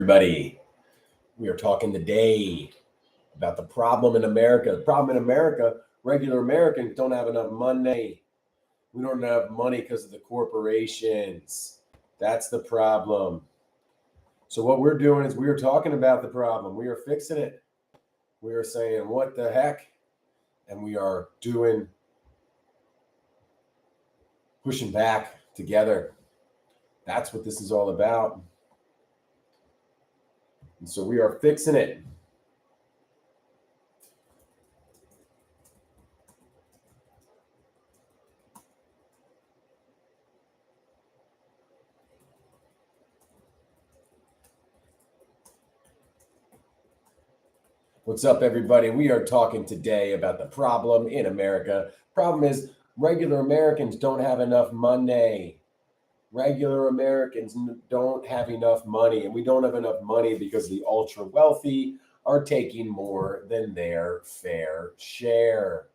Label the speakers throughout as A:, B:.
A: Everybody, we are talking today about the problem in America. The problem in America, regular Americans don't have enough money. We don't have money because of the corporations. That's the problem. So what we're doing is we are talking about the problem. We are fixing it. We are saying, what the heck? And we are pushing back together. That's what this is all about. And so we are fixing it. What's up, everybody? We are talking today about the problem in America. Problem is regular Americans don't have enough money. Regular Americans don't have enough money, and we don't have enough money because the ultra wealthy are taking more than their fair share.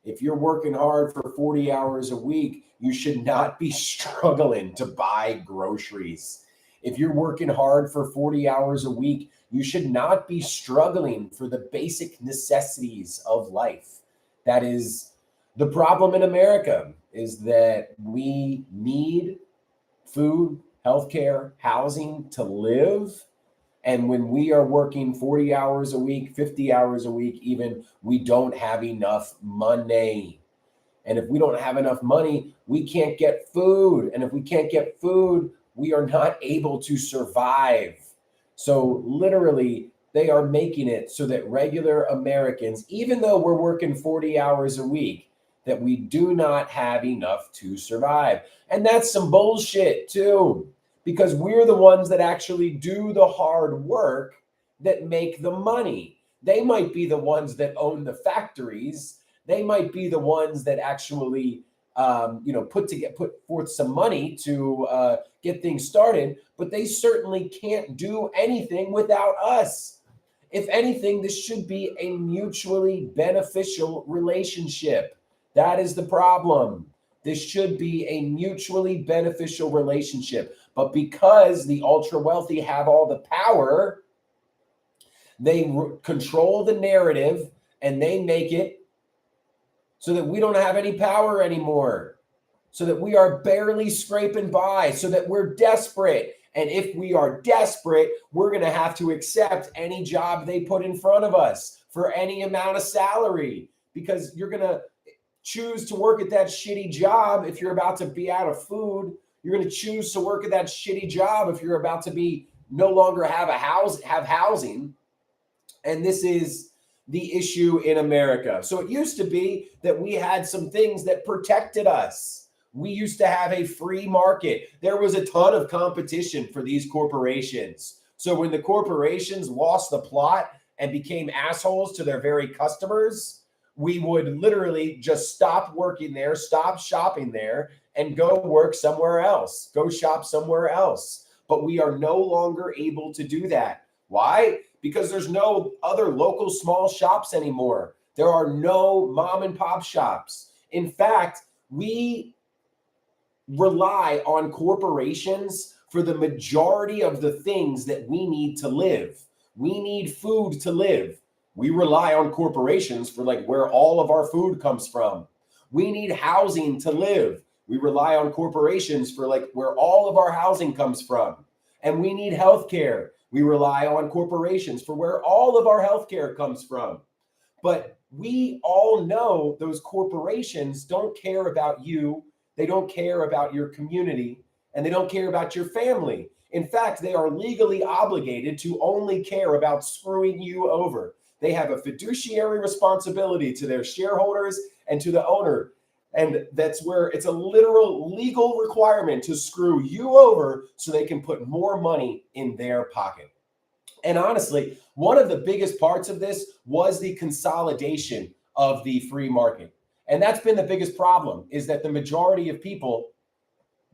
A: If you're working hard for 40 hours a week, you should not be struggling to buy groceries. If you're working hard for 40 hours a week, you should not be struggling for the basic necessities of life. That is the problem in America, is that we need food, healthcare, housing to live. And when we are working 40 hours a week, 50 hours a week, even, we don't have enough money. And if we don't have enough money, we can't get food. And if we can't get food, we are not able to survive. So literally, they are making it so that regular Americans, even though we're working 40 hours a week, that we do not have enough to survive. And that's some bullshit too, because we're the ones that actually do the hard work that make the money. They might be the ones that own the factories. They might be the ones that actually put forth some money to get things started, but they certainly can't do anything without us. If anything, this should be a mutually beneficial relationship. That is the problem. This should be a mutually beneficial relationship. But because the ultra wealthy have all the power, they control the narrative and they make it so that we don't have any power anymore, so that we are barely scraping by, so that we're desperate. And if we are desperate, we're going to have to accept any job they put in front of us for any amount of salary, because you're going to choose to work at that shitty job if you're about to be out of food. You're going to choose to work at that shitty job if you're about to be no longer have housing. And this is the issue in America. So it used to be that we had some things that protected us. We used to have a free market. There was a ton of competition for these corporations. So when the corporations lost the plot and became assholes to their very customers, we would literally just stop working there, stop shopping there, and go work somewhere else, go shop somewhere else. But we are no longer able to do that. Why? Because there's no other local small shops anymore. There are no mom and pop shops. In fact, we rely on corporations for the majority of the things that we need to live. We need food to live. We rely on corporations for where all of our food comes from. We need housing to live. We rely on corporations for where all of our housing comes from. And we need healthcare. We rely on corporations for where all of our healthcare comes from. But we all know those corporations don't care about you. They don't care about your community, and they don't care about your family. In fact, they are legally obligated to only care about screwing you over. They have a fiduciary responsibility to their shareholders and to the owner. And that's where it's a literal legal requirement to screw you over so they can put more money in their pocket. And honestly, one of the biggest parts of this was the consolidation of the free market. And that's been the biggest problem, is that the majority of people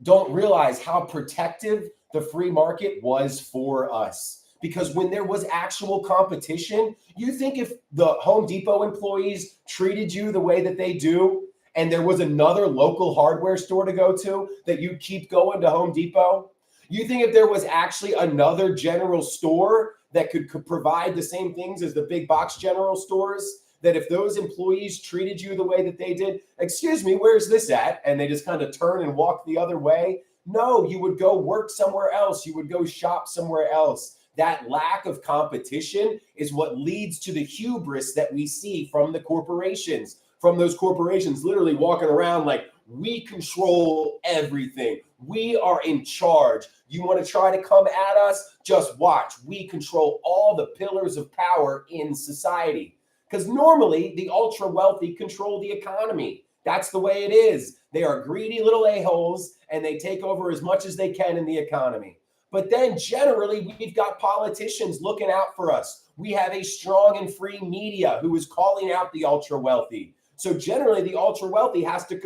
A: don't realize how protective the free market was for us. Because when there was actual competition, you think if the Home Depot employees treated you the way that they do, and there was another local hardware store to go to, that you'd keep going to Home Depot? You think if there was actually another general store that could provide the same things as the big box general stores, that if those employees treated you the way that they did, excuse me, where's this at? And they just kind of turn and walk the other way. No, you would go work somewhere else. You would go shop somewhere else. That lack of competition is what leads to the hubris that we see from the corporations, from those corporations literally walking around like, we control everything. We are in charge. You want to try to come at us? Just watch. We control all the pillars of power in society. Because normally the ultra wealthy control the economy. That's the way it is. They are greedy little a-holes and they take over as much as they can in the economy. But then generally we've got politicians looking out for us. We have a strong and free media who is calling out the ultra wealthy. So generally the ultra wealthy has to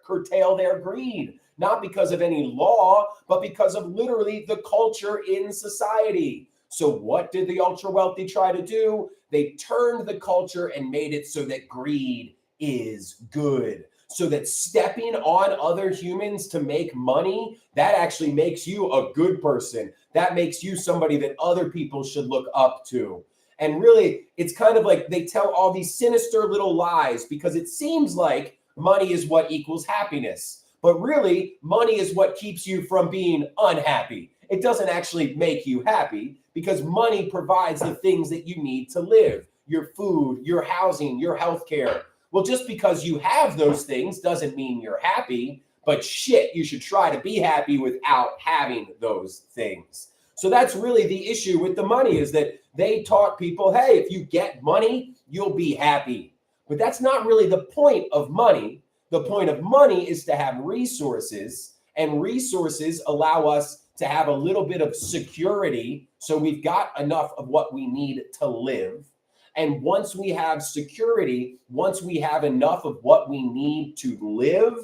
A: curtail their greed, not because of any law, but because of literally the culture in society. So what did the ultra wealthy try to do? They turned the culture and made it so that greed is good. So that stepping on other humans to make money, that actually makes you a good person. That makes you somebody that other people should look up to. And really, it's kind of like they tell all these sinister little lies because it seems like money is what equals happiness. But really, money is what keeps you from being unhappy. It doesn't actually make you happy because money provides the things that you need to live, your food, your housing, your healthcare. Well, just because you have those things doesn't mean you're happy, but shit, you should try to be happy without having those things. So that's really the issue with the money is that they taught people, hey, if you get money, you'll be happy. But that's not really the point of money. The point of money is to have resources, and resources allow us to have a little bit of security. So we've got enough of what we need to live. And once we have security, once we have enough of what we need to live,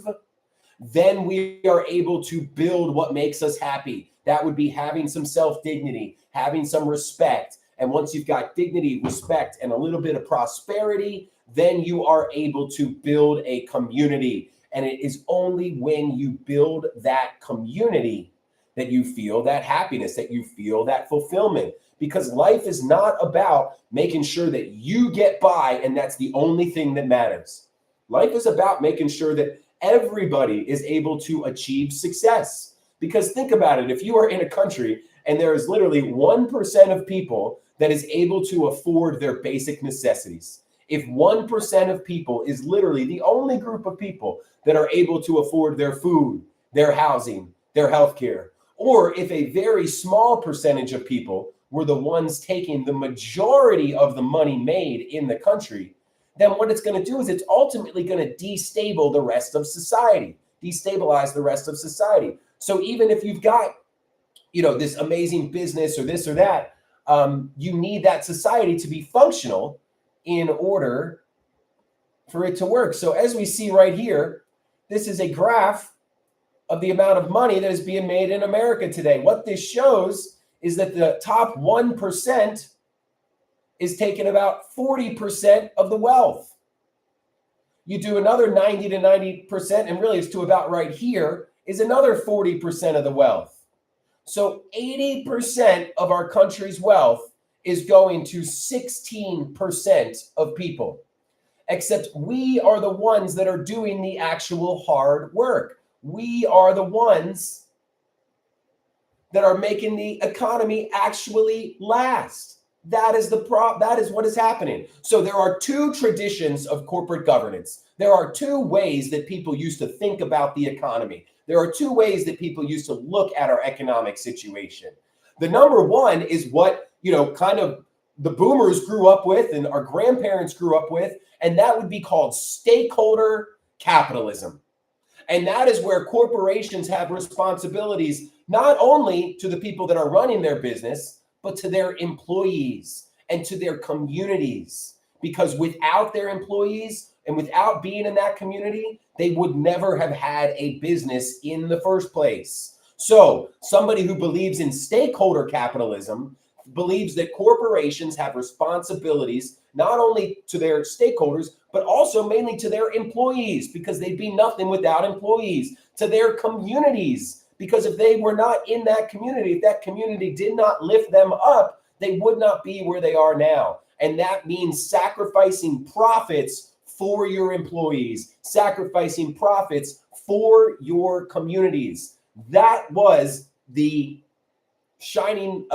A: then we are able to build what makes us happy. That would be having some self-dignity, having some respect. And once you've got dignity, respect, and a little bit of prosperity, then you are able to build a community. And it is only when you build that community that you feel that happiness, that you feel that fulfillment. Because life is not about making sure that you get by and that's the only thing that matters. Life is about making sure that everybody is able to achieve success. Because think about it, if you are in a country and there is literally 1% of people that is able to afford their basic necessities, if 1% of people is literally the only group of people that are able to afford their food, their housing, their healthcare, or if a very small percentage of people were the ones taking the majority of the money made in the country, then what it's going to do is it's ultimately going to destabilize the rest of society. So even if you've got, this amazing business or this or that, you need that society to be functional in order for it to work. So as we see right here, this is a graph of the amount of money that is being made in America today. What this shows is that the top 1% is taking about 40% of the wealth. You do another 90 to 90%, and really it's to about right here, is another 40% of the wealth. So 80% of our country's wealth is going to 16% of people. Except we are the ones that are doing the actual hard work. We are the ones that are making the economy actually last. That is that is what is happening. So there are two traditions of corporate governance. There are two ways that people used to think about the economy. There are two ways that people used to look at our economic situation. The number one is what, kind of the boomers grew up with and our grandparents grew up with, and that would be called stakeholder capitalism. And that is where corporations have responsibilities, not only to the people that are running their business, but to their employees and to their communities. Because without their employees and without being in that community, they would never have had a business in the first place. So somebody who believes in stakeholder capitalism believes that corporations have responsibilities not only to their stakeholders, but also mainly to their employees, because they'd be nothing without employees, to their communities, because if they were not in that community, if that community did not lift them up, they would not be where they are now. And that means sacrificing profits for your employees, sacrificing profits for your communities. That was the shining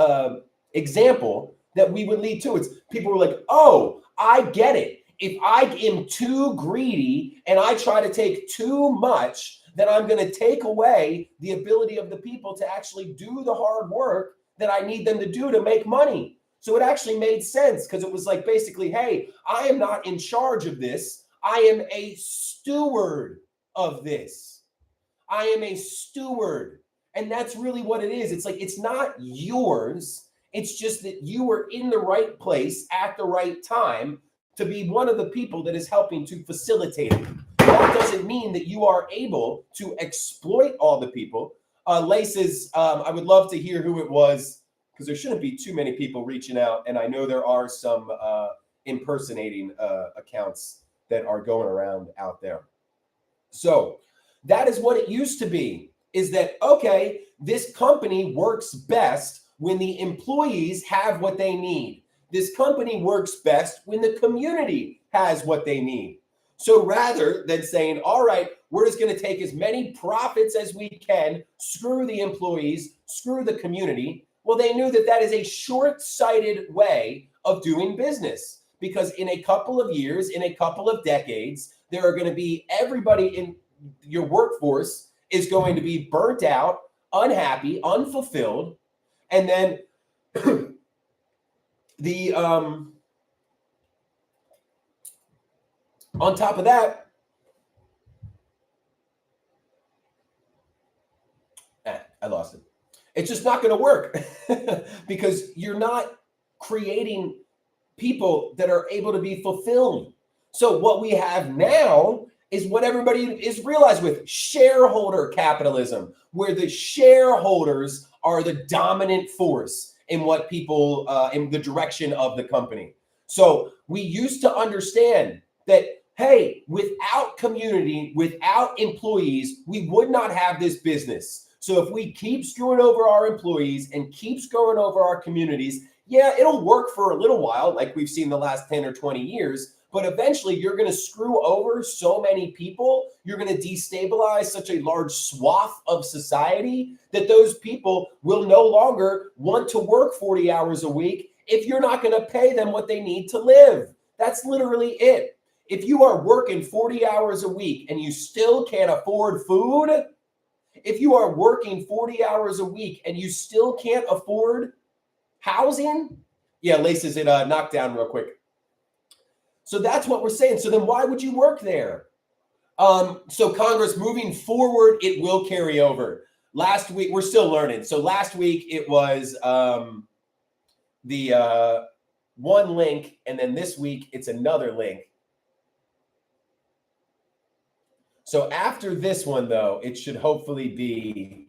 A: example that we would lead to. It's people were like, oh, I get it. If I am too greedy and I try to take too much, then I'm going to take away the ability of the people to actually do the hard work that I need them to do to make money. So it actually made sense, because it was like, basically, hey, I am not in charge of this. I am a steward of this. I am a steward. And that's really what it is. It's like, it's not yours. It's just that you were in the right place at the right time to be one of the people that is helping to facilitate it. That doesn't mean that you are able to exploit all the people. Laces, I would love to hear who it was, because there shouldn't be too many people reaching out. And I know there are some impersonating accounts that are going around out there. So that is what it used to be, is that, okay, this company works best when the employees have what they need. This company works best when the community has what they need. So rather than saying, all right, we're just going to take as many profits as we can, screw the employees, screw the community, well, they knew that that is a short-sighted way of doing business, because in a couple of years, in a couple of decades, there are going to be, everybody in your workforce is going to be burnt out, unhappy, unfulfilled, and then on top of that, I lost it. It's just not going to work because you're not creating people that are able to be fulfilled. So what we have now is what everybody is realized with shareholder capitalism, where the shareholders are the dominant force in what people, in the direction of the company. So we used to understand that, hey, without community, without employees, we would not have this business. So if we keep screwing over our employees and keep screwing over our communities, yeah, it'll work for a little while, like we've seen the last 10 or 20 years, but eventually you're going to screw over so many people, you're going to destabilize such a large swath of society that those people will no longer want to work 40 hours a week if you're not going to pay them what they need to live. That's literally it. If you are working 40 hours a week and you still can't afford food, if you are working 40 hours a week and you still can't afford housing, yeah, Laces, it knocked down real quick. So that's what we're saying. So then why would you work there? So Congress, moving forward, it will carry over. Last week, we're still learning. So last week it was the one link, and then this week it's another link. So after this one, though, it should hopefully be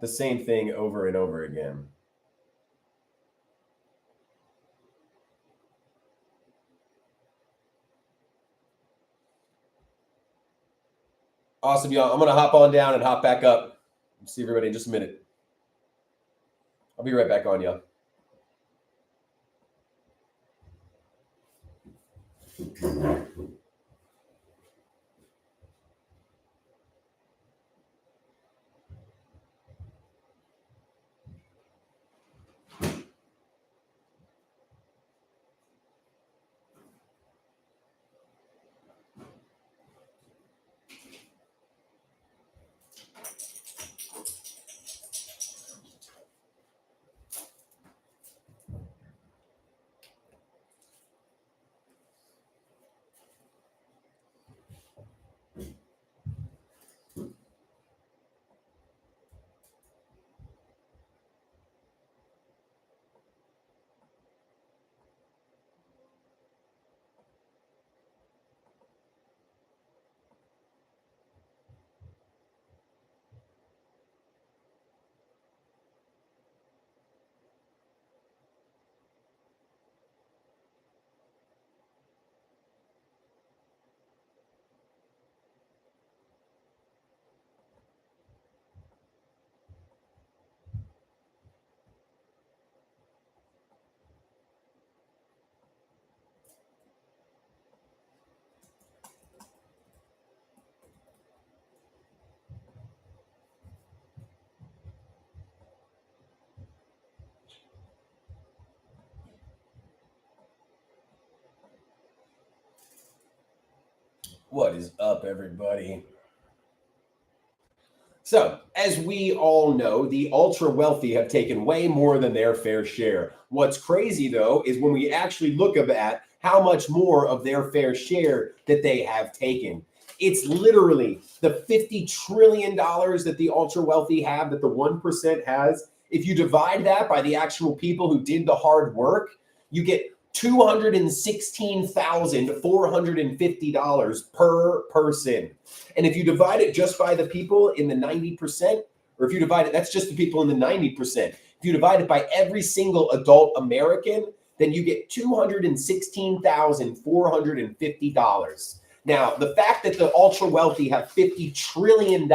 A: the same thing over and over again. Awesome, y'all. I'm going to hop on down and hop back up. See everybody in just a minute. I'll be right back on, y'all. What is up, everybody? So, as we all know, the ultra wealthy have taken way more than their fair share. What's crazy, though, is when we actually look at how much more of their fair share that they have taken. It's literally the $50 trillion that the ultra wealthy have, that the 1% has. If you divide that by the actual people who did the hard work, you get $216,450 per person. And if you divide it just by the people in the 90%, or if you divide it, that's just the people in the 90%. If you divide it by every single adult American, then you get $216,450. Now, the fact that the ultra wealthy have $50 trillion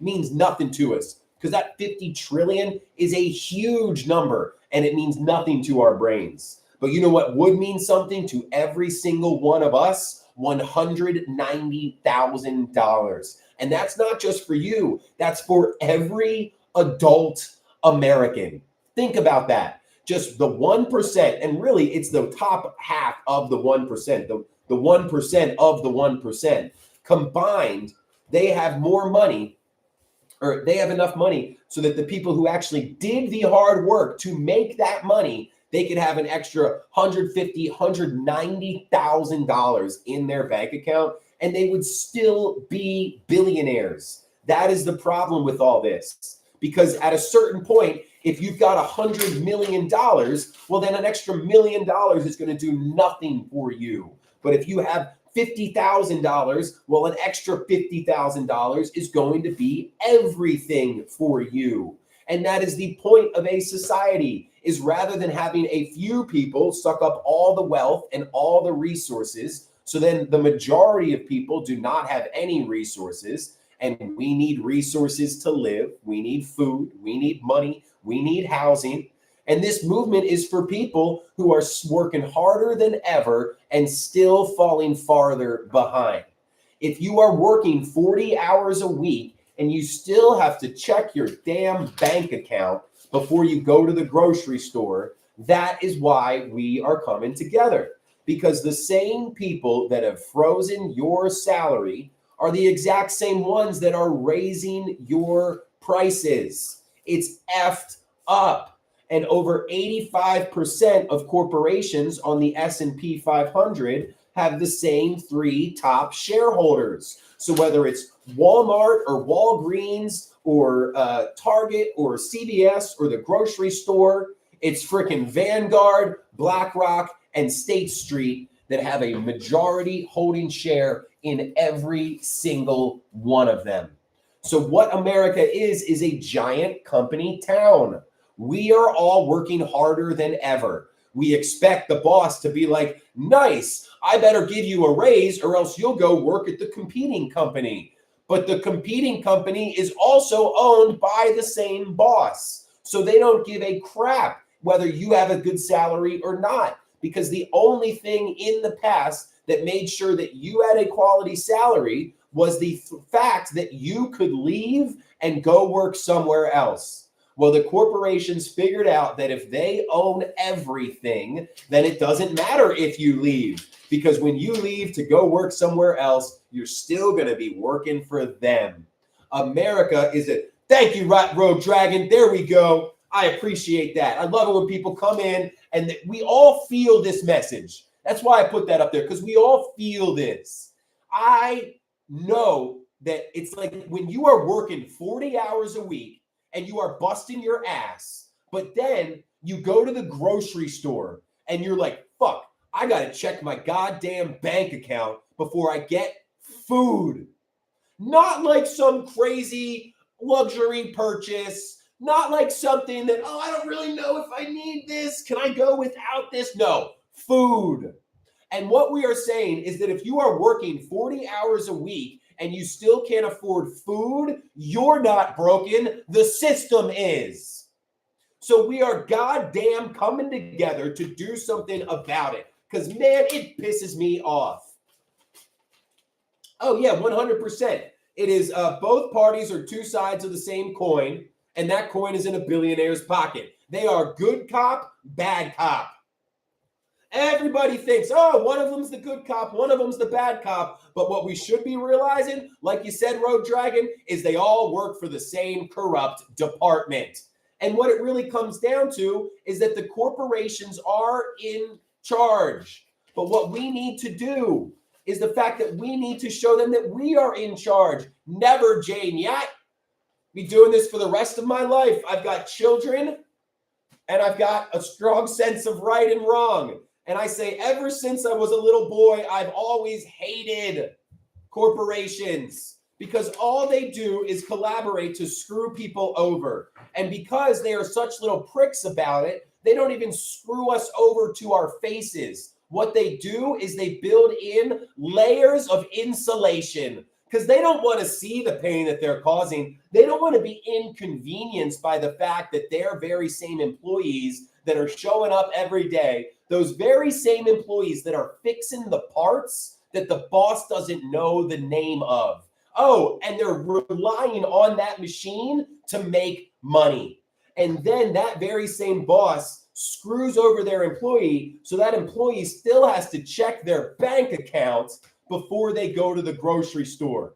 A: means nothing to us, because that 50 trillion is a huge number and it means nothing to our brains. But you know what would mean something to every single one of us? $190,000. And that's not just for you, that's for every adult American. Think about that. Just the 1%, and really it's the top half of the 1%, the 1% of the 1%. Combined, they have more money, or they have enough money so that the people who actually did the hard work to make that money, they could have an extra $150,000, $190,000 in their bank account, and they would still be billionaires. That is the problem with all this. Because at a certain point, if you've got $100 million, well, then an extra $1 million is going to do nothing for you. But if you have $50,000, well, an extra $50,000 is going to be everything for you. And that is the point of a society, is rather than having a few people suck up all the wealth and all the resources, so then the majority of people do not have any resources, and we need resources to live, we need food, we need money, we need housing. And this movement is for people who are working harder than ever and still falling farther behind. If you are working 40 hours a week and you still have to check your damn bank account before you go to the grocery store, that is why we are coming together. Because the same people that have frozen your salary are the exact same ones that are raising your prices. It's effed up. And over 85% of corporations on the S&P 500 have the same three top shareholders. So whether it's Walmart or Walgreens or Target or CVS or the grocery store, it's freaking Vanguard, BlackRock, and State Street that have a majority holding share in every single one of them. So what America is a giant company town. We are all working harder than ever. We expect the boss to be like, nice, I better give you a raise or else you'll go work at the competing company. But the competing company is also owned by the same boss. So they don't give a crap whether you have a good salary or not. Because the only thing in the past that made sure that you had a quality salary was the fact that you could leave and go work somewhere else. Well, the corporations figured out that if they own everything, then it doesn't matter if you leave. Because when you leave to go work somewhere else, you're still going to be working for them. America is a, thank you, Rogue Dragon. There we go. I appreciate that. I love it when people come in and we all feel this message. That's why I put that up there, because we all feel this. I know that it's like when you are working 40 hours a week, and you are busting your ass, but then you go to the grocery store and you're like, fuck, I got to check my goddamn bank account before I get food. Not like some crazy luxury purchase, not like something that, oh, I don't really know if I need this. Can I go without this? No, food. And what we are saying is that if you are working 40 hours a week and you still can't afford food, you're not broken. The system is. So we are goddamn coming together to do something about it. Because, man, it pisses me off. Oh, yeah, 100%. It is both parties are two sides of the same coin, and that coin is in a billionaire's pocket. They are good cop, bad cop. Everybody thinks, oh, one of them's the good cop, one of them's the bad cop. But what we should be realizing, like you said, Road Dragon, is they all work for the same corrupt department. And what it really comes down to is that the corporations are in charge. But what we need to do is the fact that we need to show them that we are in charge. Never, Jane, yet. Be doing this for the rest of my life. I've got children and I've got a strong sense of right and wrong. And I say, ever since I was a little boy, I've always hated corporations because all they do is collaborate to screw people over. And because they are such little pricks about it, they don't even screw us over to our faces. What they do is they build in layers of insulation because they don't want to see the pain that they're causing. They don't want to be inconvenienced by the fact that their very same employees that are showing up every day, those very same employees that are fixing the parts that the boss doesn't know the name of. Oh, and they're relying on that machine to make money. And then that very same boss screws over their employee, so that employee still has to check their bank account before they go to the grocery store.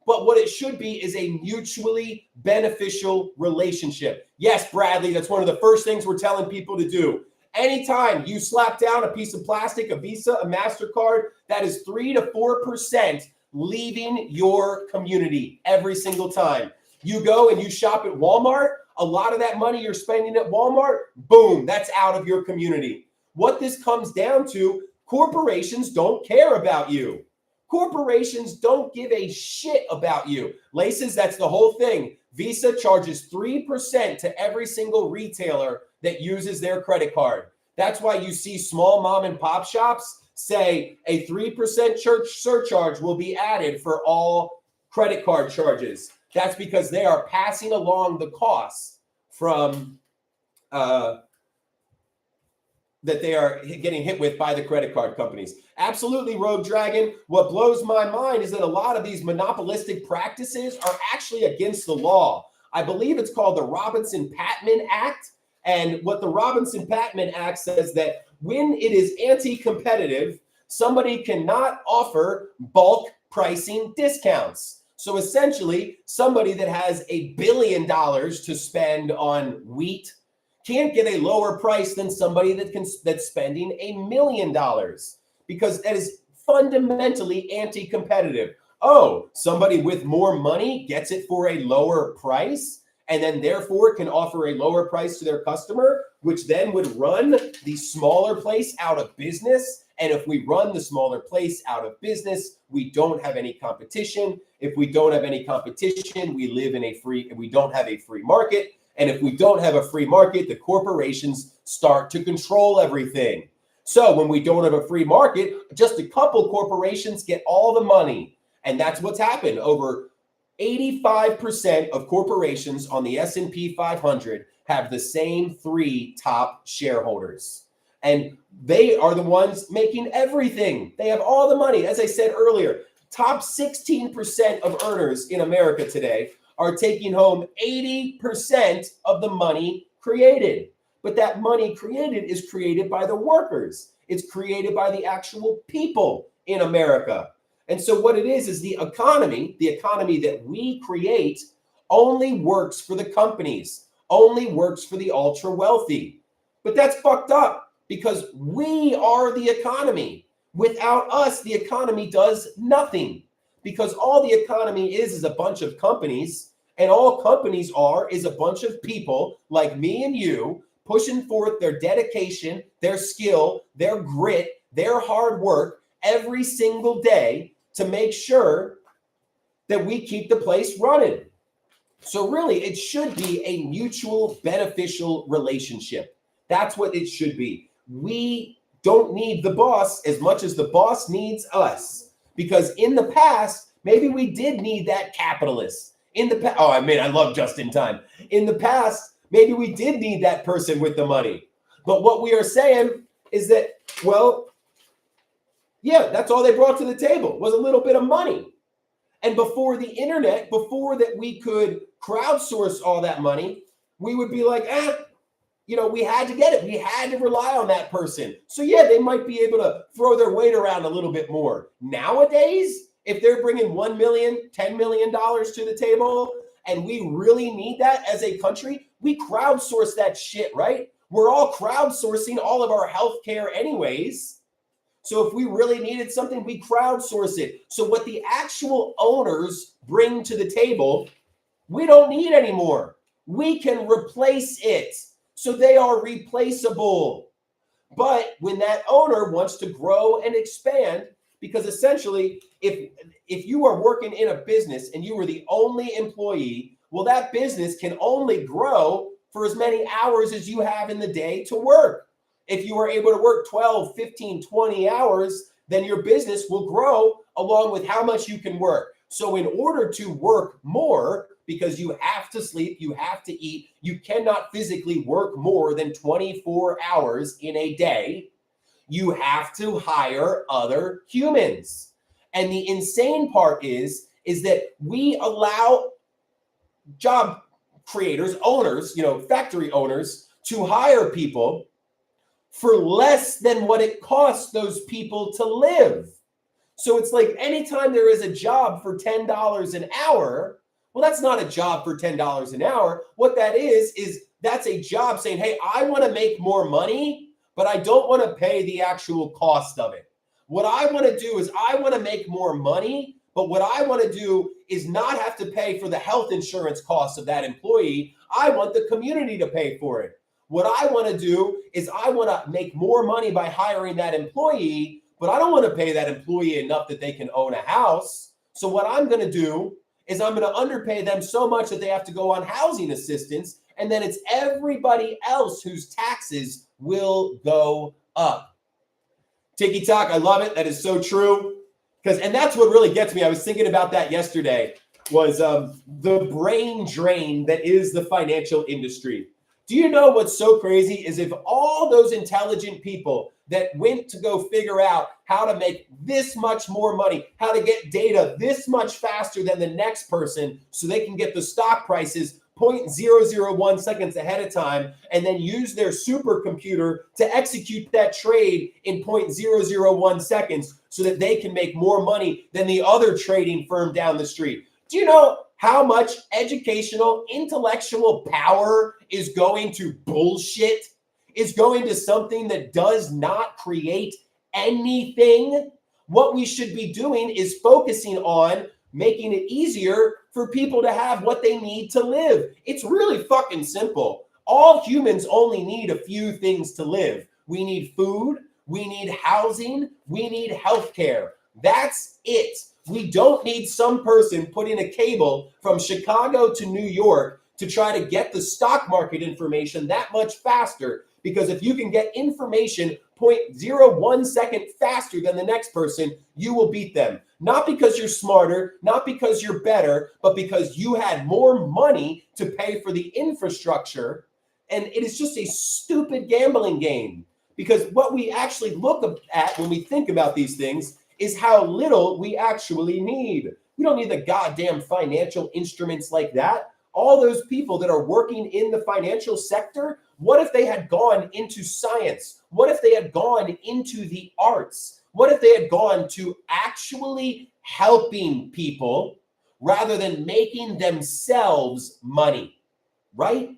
A: But what it should be is a mutually beneficial relationship. Yes, Bradley, that's one of the first things we're telling people to do. Anytime you slap down a piece of plastic, a Visa, a MasterCard, that is 3 to 4% leaving your community every single time. You go and you shop at Walmart, a lot of that money you're spending at Walmart, boom, that's out of your community. What this comes down to, corporations don't care about you. Corporations don't give a shit about you. Laces, that's the whole thing. Visa charges 3% to every single retailer that uses their credit card. That's why you see small mom and pop shops say a 3% surcharge will be added for all credit card charges. That's because they are passing along the costs from that they are getting hit with by the credit card companies. Absolutely, Rogue Dragon. What blows my mind is that a lot of these monopolistic practices are actually against the law. I believe it's called the Robinson-Patman Act. And what the Robinson-Patman Act says that when it is anti-competitive, somebody cannot offer bulk pricing discounts. So essentially, somebody that has $1 billion to spend on wheat can't get a lower price than somebody that's spending $1 million because that is fundamentally anti-competitive. Oh, somebody with more money gets it for a lower price and then therefore can offer a lower price to their customer, which then would run the smaller place out of business. And if we run the smaller place out of business, we don't have any competition. If we don't have any competition, we don't have a free market. And if we don't have a free market, the corporations start to control everything. So when we don't have a free market, just a couple corporations get all the money. And that's what's happened. Over 85% of corporations on the S&P 500 have the same 3 top shareholders. And they are the ones making everything. They have all the money. As I said earlier, top 16% of earners in America today are taking home 80% of the money created. But that money created is created by the workers. It's created by the actual people in America. And so what it is the economy that we create only works for the companies, only works for the ultra wealthy. But that's fucked up because we are the economy. Without us, the economy does nothing because all the economy is a bunch of companies. And all companies is a bunch of people like me and you pushing forth their dedication, their skill, their grit, their hard work every single day to make sure that we keep the place running. So really, it should be a mutual beneficial relationship. That's what it should be. We don't need the boss as much as the boss needs us. Because in the past, maybe we did need that capitalist. I love just in time. In the past, maybe we did need that person with the money. But what we are saying is that, well, yeah, that's all they brought to the table was a little bit of money. And before the internet, before that we could crowdsource all that money, we would be like, we had to get it. We had to rely on that person. So yeah, they might be able to throw their weight around a little bit more. Nowadays, if they're bringing $1 million, $10 million to the table, and we really need that as a country, we crowdsource that shit, right? We're all crowdsourcing all of our healthcare anyways. So if we really needed something, we crowdsource it. So what the actual owners bring to the table, we don't need anymore. We can replace it. So they are replaceable. But when that owner wants to grow and expand, because essentially, if you are working in a business and you were the only employee, well, that business can only grow for as many hours as you have in the day to work. If you are able to work 12, 15, 20 hours, then your business will grow along with how much you can work. So in order to work more, because you have to sleep, you have to eat, you cannot physically work more than 24 hours in a day, you have to hire other humans. And the insane part is that we allow job creators, owners, factory owners, to hire people for less than what it costs those people to live. So it's like anytime there is a job for $10 an hour, well, that's not a job for $10 an hour. What that is that's a job saying, hey, I want to make more money, but I don't want to pay the actual cost of it. What I want to do is I want to make more money, but what I want to do is not have to pay for the health insurance costs of that employee. I want the community to pay for it. What I want to do is I want to make more money by hiring that employee, but I don't want to pay that employee enough that they can own a house. So what I'm going to do is I'm going to underpay them so much that they have to go on housing assistance. And then it's everybody else whose taxes will go up. Tiki Talk, I love it. That is so true. And that's what really gets me. I was thinking about that yesterday, was the brain drain that is the financial industry. Do you know what's so crazy is if all those intelligent people that went to go figure out how to make this much more money, how to get data this much faster than the next person so they can get the stock prices 0.001 seconds ahead of time and then use their supercomputer to execute that trade in 0.001 seconds so that they can make more money than the other trading firm down the street. Do you know how much educational, intellectual power is going to bullshit? Is going to something that does not create anything? What we should be doing is focusing on making it easier for people to have what they need to live. It's really fucking simple. All humans only need a few things to live. We need food, we need housing, we need healthcare. That's it. We don't need some person putting a cable from Chicago to New York to try to get the stock market information that much faster. Because if you can get information 0.01 second faster than the next person, you will beat them. Not because you're smarter, not because you're better, but because you had more money to pay for the infrastructure. And it is just a stupid gambling game. Because what we actually look at when we think about these things is how little we actually need. We don't need the goddamn financial instruments like that. All those people that are working in the financial sector, what if they had gone into science? What if they had gone into the arts? What if they had gone to actually helping people rather than making themselves money, right?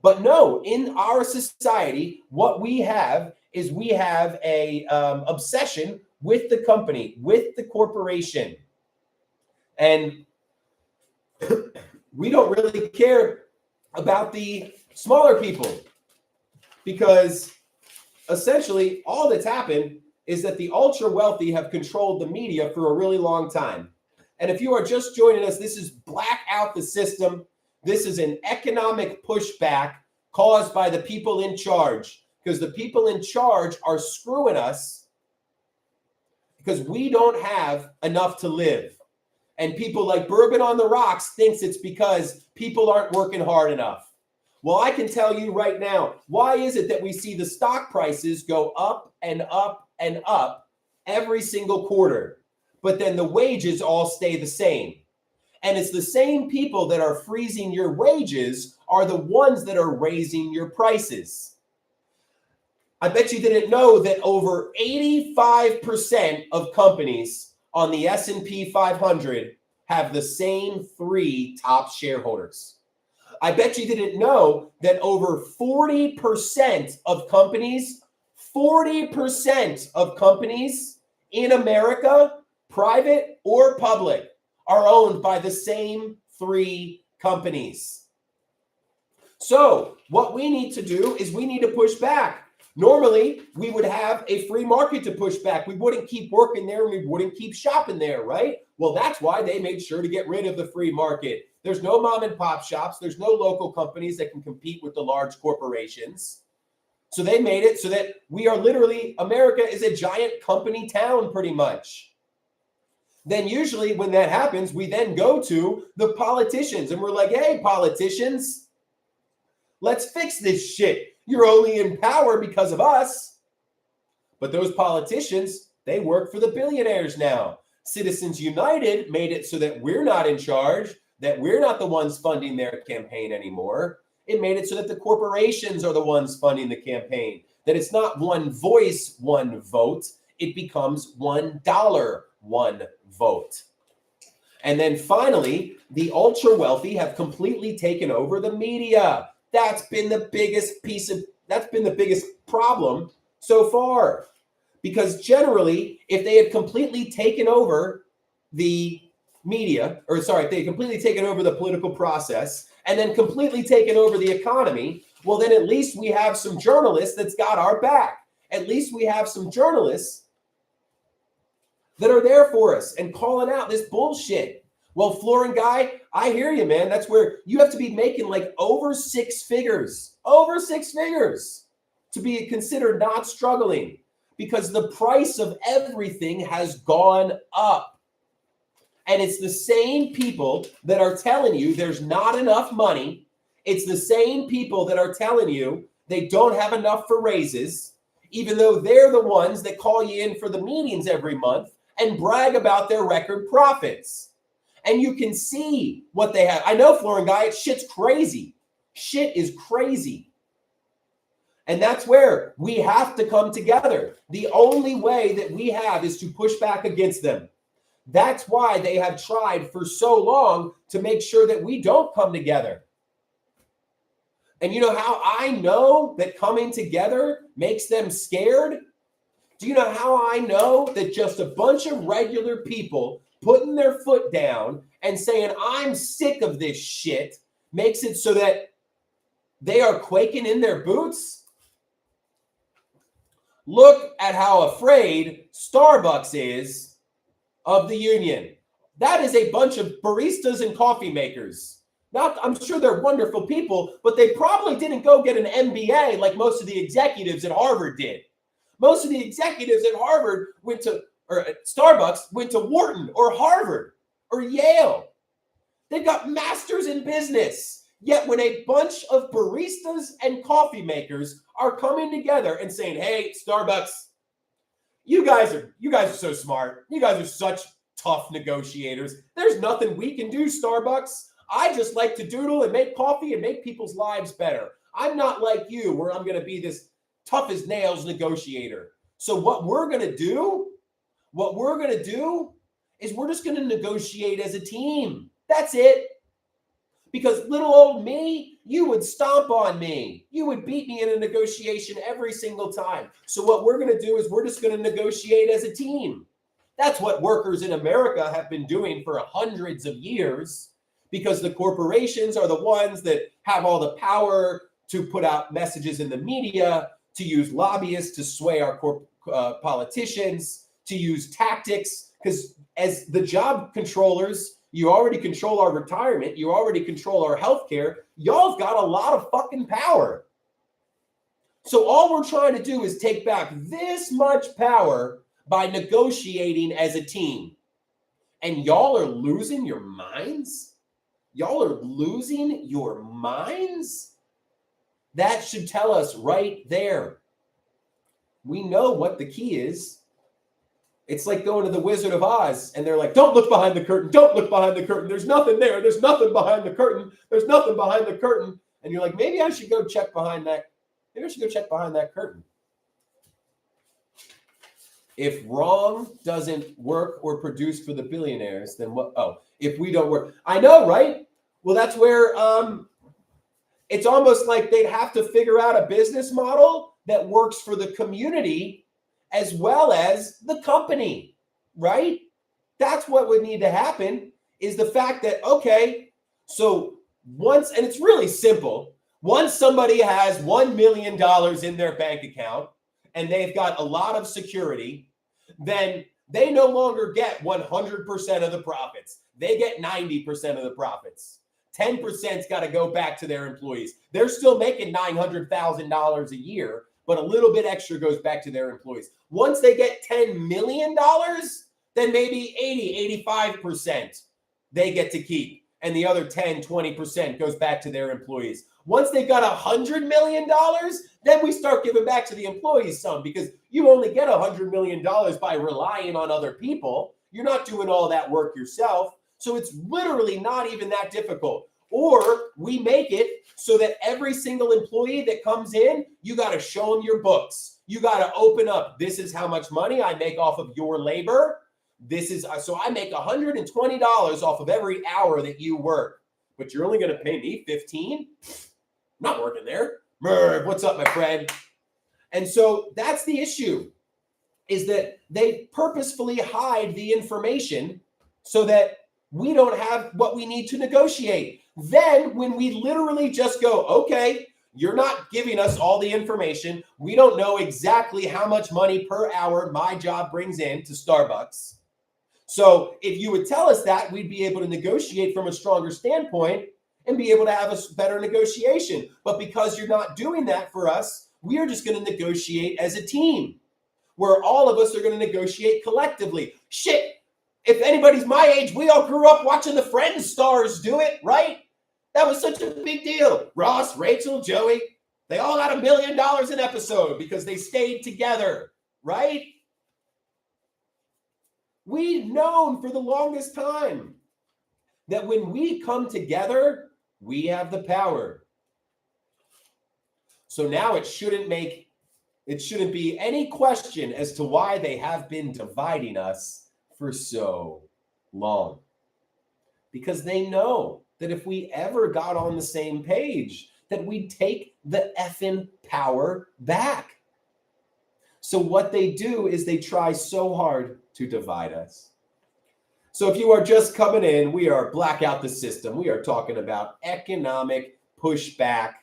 A: But no, in our society, what we have is we have a obsession with the company, with the corporation. And we don't really care about the smaller people because essentially all that's happened is that the ultra wealthy have controlled the media for a really long time. And if you are just joining us, this is Black Out the System. This is an economic pushback caused by the people in charge, because the people in charge are screwing us because we don't have enough to live. And people like Bourbon on the Rocks thinks it's because people aren't working hard enough. Well, I can tell you right now, why is it that we see the stock prices go up and up and up every single quarter, but then the wages all stay the same? And it's the same people that are freezing your wages are the ones that are raising your prices. I bet you didn't know that over 85% of companies on the S&P 500 have the same 3 top shareholders. I bet you didn't know that over 40% of companies, 40% of companies in America, private or public, are owned by the same 3 companies. So what we need to do is we need to push back. Normally, we would have a free market to push back. We wouldn't keep working there and we wouldn't keep shopping there, right? Well, that's why they made sure to get rid of the free market. There's no mom and pop shops. There's no local companies that can compete with the large corporations. So they made it so that we are literally, America is a giant company town pretty much. Then usually when that happens, we then go to the politicians and we're like, hey, politicians, let's fix this shit. You're only in power because of us. But those politicians, they work for the billionaires now. Citizens United made it so that we're not in charge, that we're not the ones funding their campaign anymore. It made it so that the corporations are the ones funding the campaign, that it's not one voice, one vote. It becomes $1, one vote. And then finally, the ultra wealthy have completely taken over the media. That's been the biggest problem so far. Because generally, if they had completely taken over the media, if they had completely taken over the political process and then completely taken over the economy, well, then at least we have some journalists that's got our back. At least we have some journalists that are there for us and calling out this bullshit. Well, Florin Guy, I hear you, man. That's where you have to be making like over 6 figures to be considered not struggling, because the price of everything has gone up. And it's the same people that are telling you there's not enough money. It's the same people that are telling you they don't have enough for raises, even though they're the ones that call you in for the meetings every month and brag about their record profits. And you can see what they have. I know, Florin Guy, shit's crazy. Shit is crazy. And that's where we have to come together. The only way that we have is to push back against them. That's why they have tried for so long to make sure that we don't come together. And you know how I know that coming together makes them scared? Do you know how I know that just a bunch of regular people putting their foot down and saying, I'm sick of this shit, makes it so that they are quaking in their boots? Look at how afraid Starbucks is of the union. That is a bunch of baristas and coffee makers. I'm sure they're wonderful people, but they probably didn't go get an MBA like most of the executives at Harvard did. Most of the executives at Harvard at Starbucks went to Wharton or Harvard or Yale. They've got masters in business. Yet when a bunch of baristas and coffee makers are coming together and saying, hey, Starbucks, you guys are so smart. You guys are such tough negotiators. There's nothing we can do, Starbucks. I just like to doodle and make coffee and make people's lives better. I'm not like you, where I'm going to be this tough as nails negotiator. So what we're going to do is we're just going to negotiate as a team. That's it. Because little old me, you would stomp on me. You would beat me in a negotiation every single time. So what we're going to do is we're just going to negotiate as a team. That's what workers in America have been doing for hundreds of years, because the corporations are the ones that have all the power to put out messages in the media, to use lobbyists to sway our politicians, to use tactics. Because as the job controllers, you already control our retirement. You already control our healthcare. Y'all have got a lot of fucking power. So all we're trying to do is take back this much power by negotiating as a team. And y'all are losing your minds? Y'all are losing your minds? That should tell us right there. We know what the key is. It's like going to the Wizard of Oz and they're like, don't look behind the curtain. Don't look behind the curtain. There's nothing there. There's nothing behind the curtain. There's nothing behind the curtain. And you're like, maybe I should go check behind that. Maybe I should go check behind that curtain. If wrong doesn't work or produce for the billionaires, then what? Oh, if we don't work. I know, right? Well, that's where it's almost like they'd have to figure out a business model that works for the community as well as the company, right? That's what would need to happen, is the fact that, okay, so once, and it's really simple, once somebody has $1 million in their bank account and they've got a lot of security, then they no longer get 100% of the profits. They get 90% of the profits. 10%'s got to go back to their employees. They're still making $900,000 a year, but a little bit extra goes back to their employees. Once they get $10 million, then maybe 80, 85% they get to keep. And the other 10, 20% goes back to their employees. Once they've got $100 million, then we start giving back to the employees some, because you only get $100 million by relying on other people. You're not doing all that work yourself. So it's literally not even that difficult. Or we make it so that every single employee that comes in, you got to show them your books. You got to open up. This is how much money I make off of your labor. This is, so I make $120 off of every hour that you work, but you're only going to pay me 15. Not working there. Merv, what's up, my friend? And so that's the issue, is that they purposefully hide the information so that we don't have what we need to negotiate. Then when we literally just go, okay, you're not giving us all the information. We don't know exactly how much money per hour my job brings in to Starbucks. So if you would tell us that, we'd be able to negotiate from a stronger standpoint and be able to have a better negotiation. But because you're not doing that for us, we are just going to negotiate as a team, where all of us are going to negotiate collectively. Shit, if anybody's my age, we all grew up watching the Friends stars do it, right? That was such a big deal. Ross, Rachel, Joey, they all got $1 million an episode because they stayed together, right? We've known for the longest time that when we come together, we have the power. So now it shouldn't be any question as to why they have been dividing us for so long. Because they know that if we ever got on the same page, that we'd take the effing power back. So what they do is they try so hard to divide us. So if you are just coming in, we are Blackout the System. We are talking about economic pushback,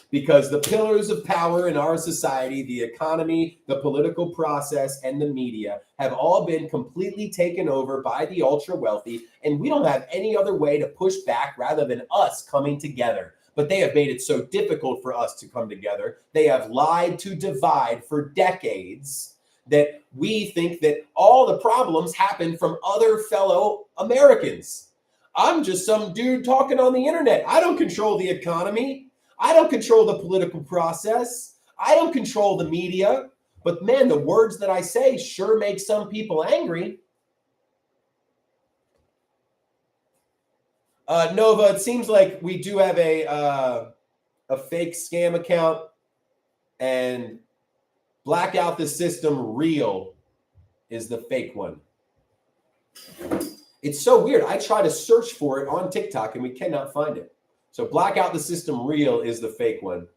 A: because the pillars of power in our society, the economy, the political process, and the media have all been completely taken over by the ultra wealthy, and we don't have any other way to push back rather than us coming together. But they have made it so difficult for us to come together. They have lied to divide for decades, that we think that all the problems happen from other fellow Americans. I'm just some dude talking on the internet. I don't control the economy. I don't control the political process. I don't control the media. But man, the words that I say sure make some people angry. Nova, it seems like we do have a fake scam account, and Blackout the System Real is the fake one. It's so weird. I try to search for it on TikTok and we cannot find it. So Blackout the System Real is the fake one.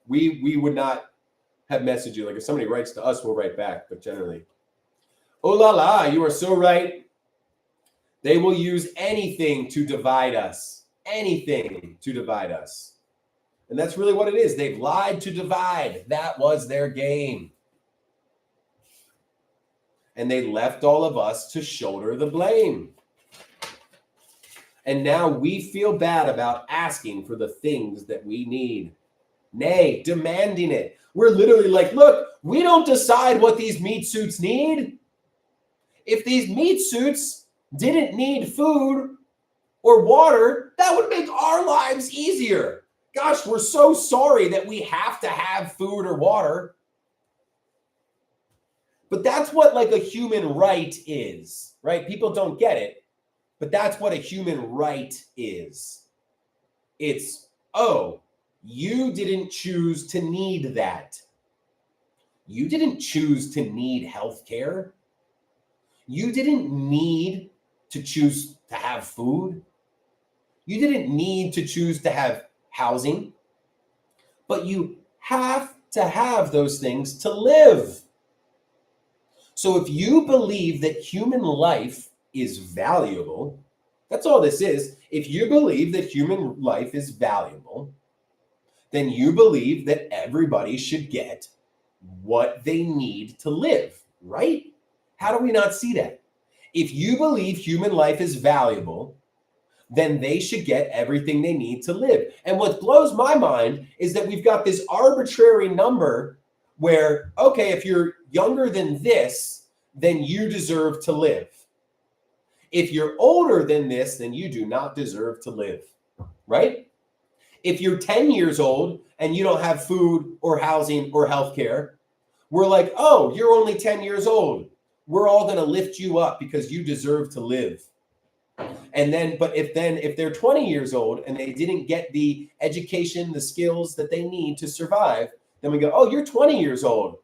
A: We would not have messaged you. Like if somebody writes to us, we'll write back. But generally, oh la la, you are so right. They will use anything to divide us. Anything to divide us. And that's really what it is. They've lied to divide. That was their game. And they left all of us to shoulder the blame. And now we feel bad about asking for the things that we need. Nay, demanding it. We're literally like, look, we don't decide what these meat suits need. If these meat suits didn't need food or water, that would make our lives easier. Gosh, we're so sorry that we have to have food or water. But that's what like a human right is, right? People don't get it, but that's what a human right is. It's, oh, you didn't choose to need that. You didn't choose to need health care. You didn't need to choose to have food. You didn't need to choose to have housing, but you have to have those things to live. So if you believe that human life is valuable, that's all this is. If you believe that human life is valuable, then you believe that everybody should get what they need to live, right? How do we not see that? If you believe human life is valuable, then they should get everything they need to live. And what blows my mind is that we've got this arbitrary number where, okay, if you're younger than this, then you deserve to live. If you're older than this, then you do not deserve to live, right? If you're 10 years old and you don't have food or housing or healthcare, we're like, oh, you're only 10 years old. We're all going to lift you up because you deserve to live. And then, but if they're 20 years old and they didn't get the education, the skills that they need to survive, then we go, oh, you're 20 years old.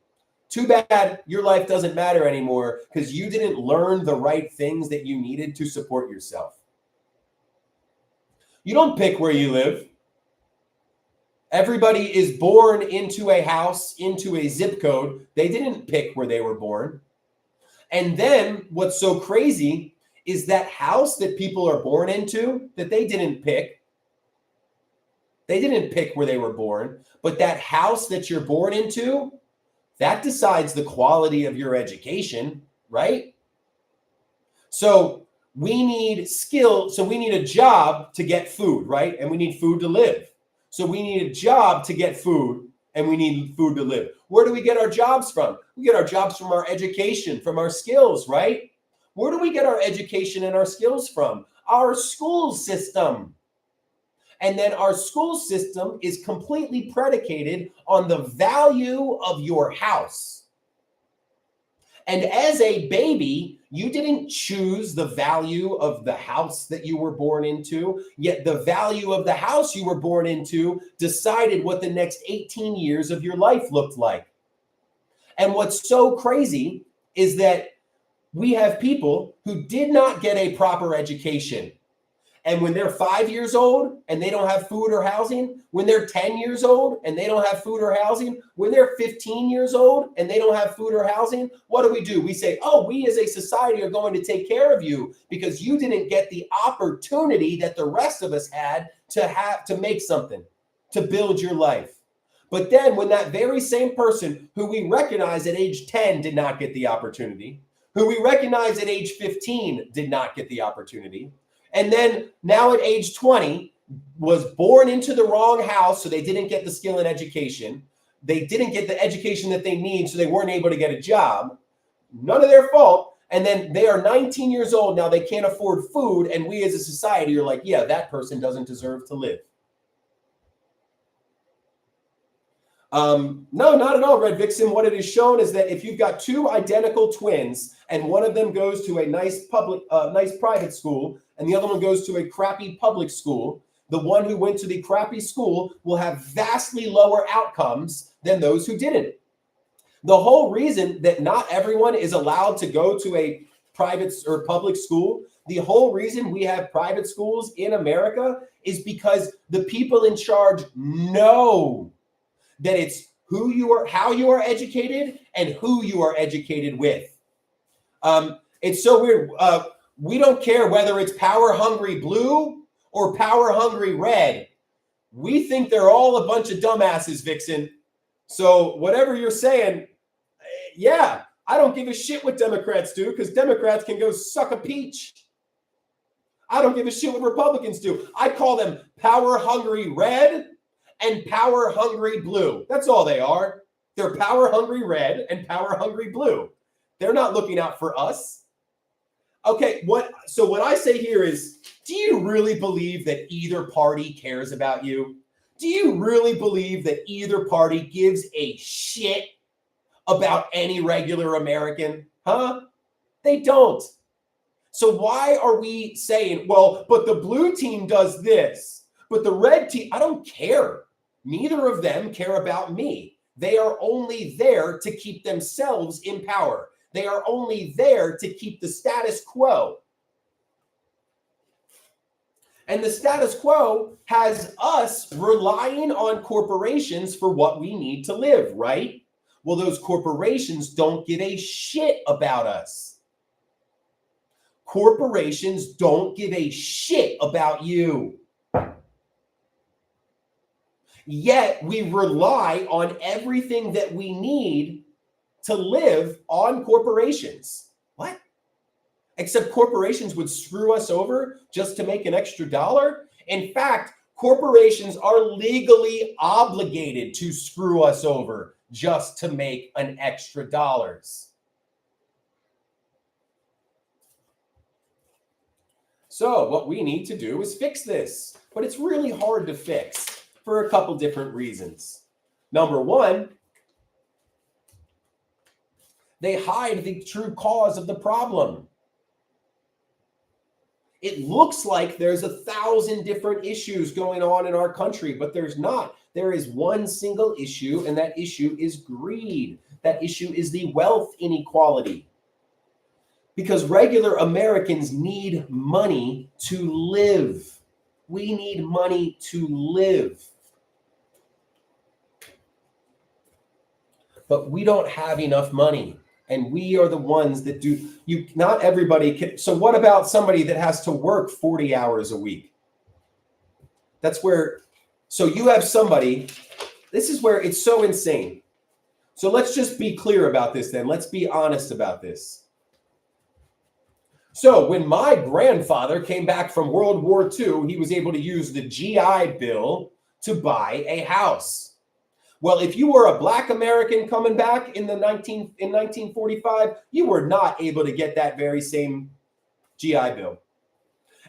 A: Too bad your life doesn't matter anymore because you didn't learn the right things that you needed to support yourself. You don't pick where you live. Everybody is born into a house, into a zip code. They didn't pick where they were born. And then what's so crazy is that house that people are born into that they didn't pick. They didn't pick where they were born, but that house that you're born into, that decides the quality of your education, right? So we need skill. So we need a job to get food, right? And we need food to live. So we need a job to get food and we need food to live. Where do we get our jobs from? We get our jobs from our education, from our skills, right? Where do we get our education and our skills from? Our school system. And then our school system is completely predicated on the value of your house. And as a baby, you didn't choose the value of the house that you were born into, yet the value of the house you were born into decided what the next 18 years of your life looked like. And what's so crazy is that we have people who did not get a proper education. And when they're 5 years old and they don't have food or housing, when they're 10 years old and they don't have food or housing, when they're 15 years old and they don't have food or housing, what do? We say, oh, we as a society are going to take care of you because you didn't get the opportunity that the rest of us had to make something, to build your life. But then when that very same person who we recognize at age 10 did not get the opportunity, who we recognize at age 15 did not get the opportunity, and then now at age 20 was born into the wrong house, so they didn't get the skill and education. They didn't get the education that they need, so they weren't able to get a job. None of their fault. And then they are 19 years old. Now they can't afford food. And we as a society are like, yeah, that person doesn't deserve to live. No, not at all, Red Vixen. What it has shown is that if you've got two identical twins and one of them goes to a nice private school and the other one goes to a crappy public school, the one who went to the crappy school will have vastly lower outcomes than those who didn't. The whole reason that not everyone is allowed to go to a private or public school, the whole reason we have private schools in America is because the people in charge know that it's who you are, how you are educated, and who you are educated with. It's so weird. We don't care whether it's power hungry blue or power hungry red. We think they're all a bunch of dumbasses, Vixen. So whatever you're saying, yeah, I don't give a shit what Democrats do because Democrats can go suck a peach. I don't give a shit what Republicans do. I call them power hungry red and power hungry blue. That's all they are. They're power hungry red and power hungry blue. They're not looking out for us. Okay, what I say here is, do you really believe that either party cares about you? Do you really believe that either party gives a shit about any regular American? Huh? They don't. So why are we saying, well, but the blue team does this, but the red team, I don't care. Neither of them care about me. They are only there to keep themselves in power. They are only there to keep the status quo. And the status quo has us relying on corporations for what we need to live, right? Well, those corporations don't give a shit about us. Corporations don't give a shit about you. Yet we rely on everything that we need to live on corporations. What? Except corporations would screw us over just to make an extra dollar? In fact, corporations are legally obligated to screw us over just to make an extra dollars. So what we need to do is fix this, but it's really hard to fix for a couple different reasons. Number one, they hide the true cause of the problem. It looks like there's 1,000 different issues going on in our country, but there's not. There is one single issue, and that issue is greed. That issue is the wealth inequality. Because regular Americans need money to live. We need money to live. But we don't have enough money. And we are the ones that do. Not everybody can. So what about somebody that has to work 40 hours a week? That's where, so you have somebody, this is where it's so insane. So let's just be clear about this then. Let's be honest about this. So when my grandfather came back from World War II, he was able to use the GI Bill to buy a house. Well, if you were a Black American coming back in 1945, you were not able to get that very same GI Bill.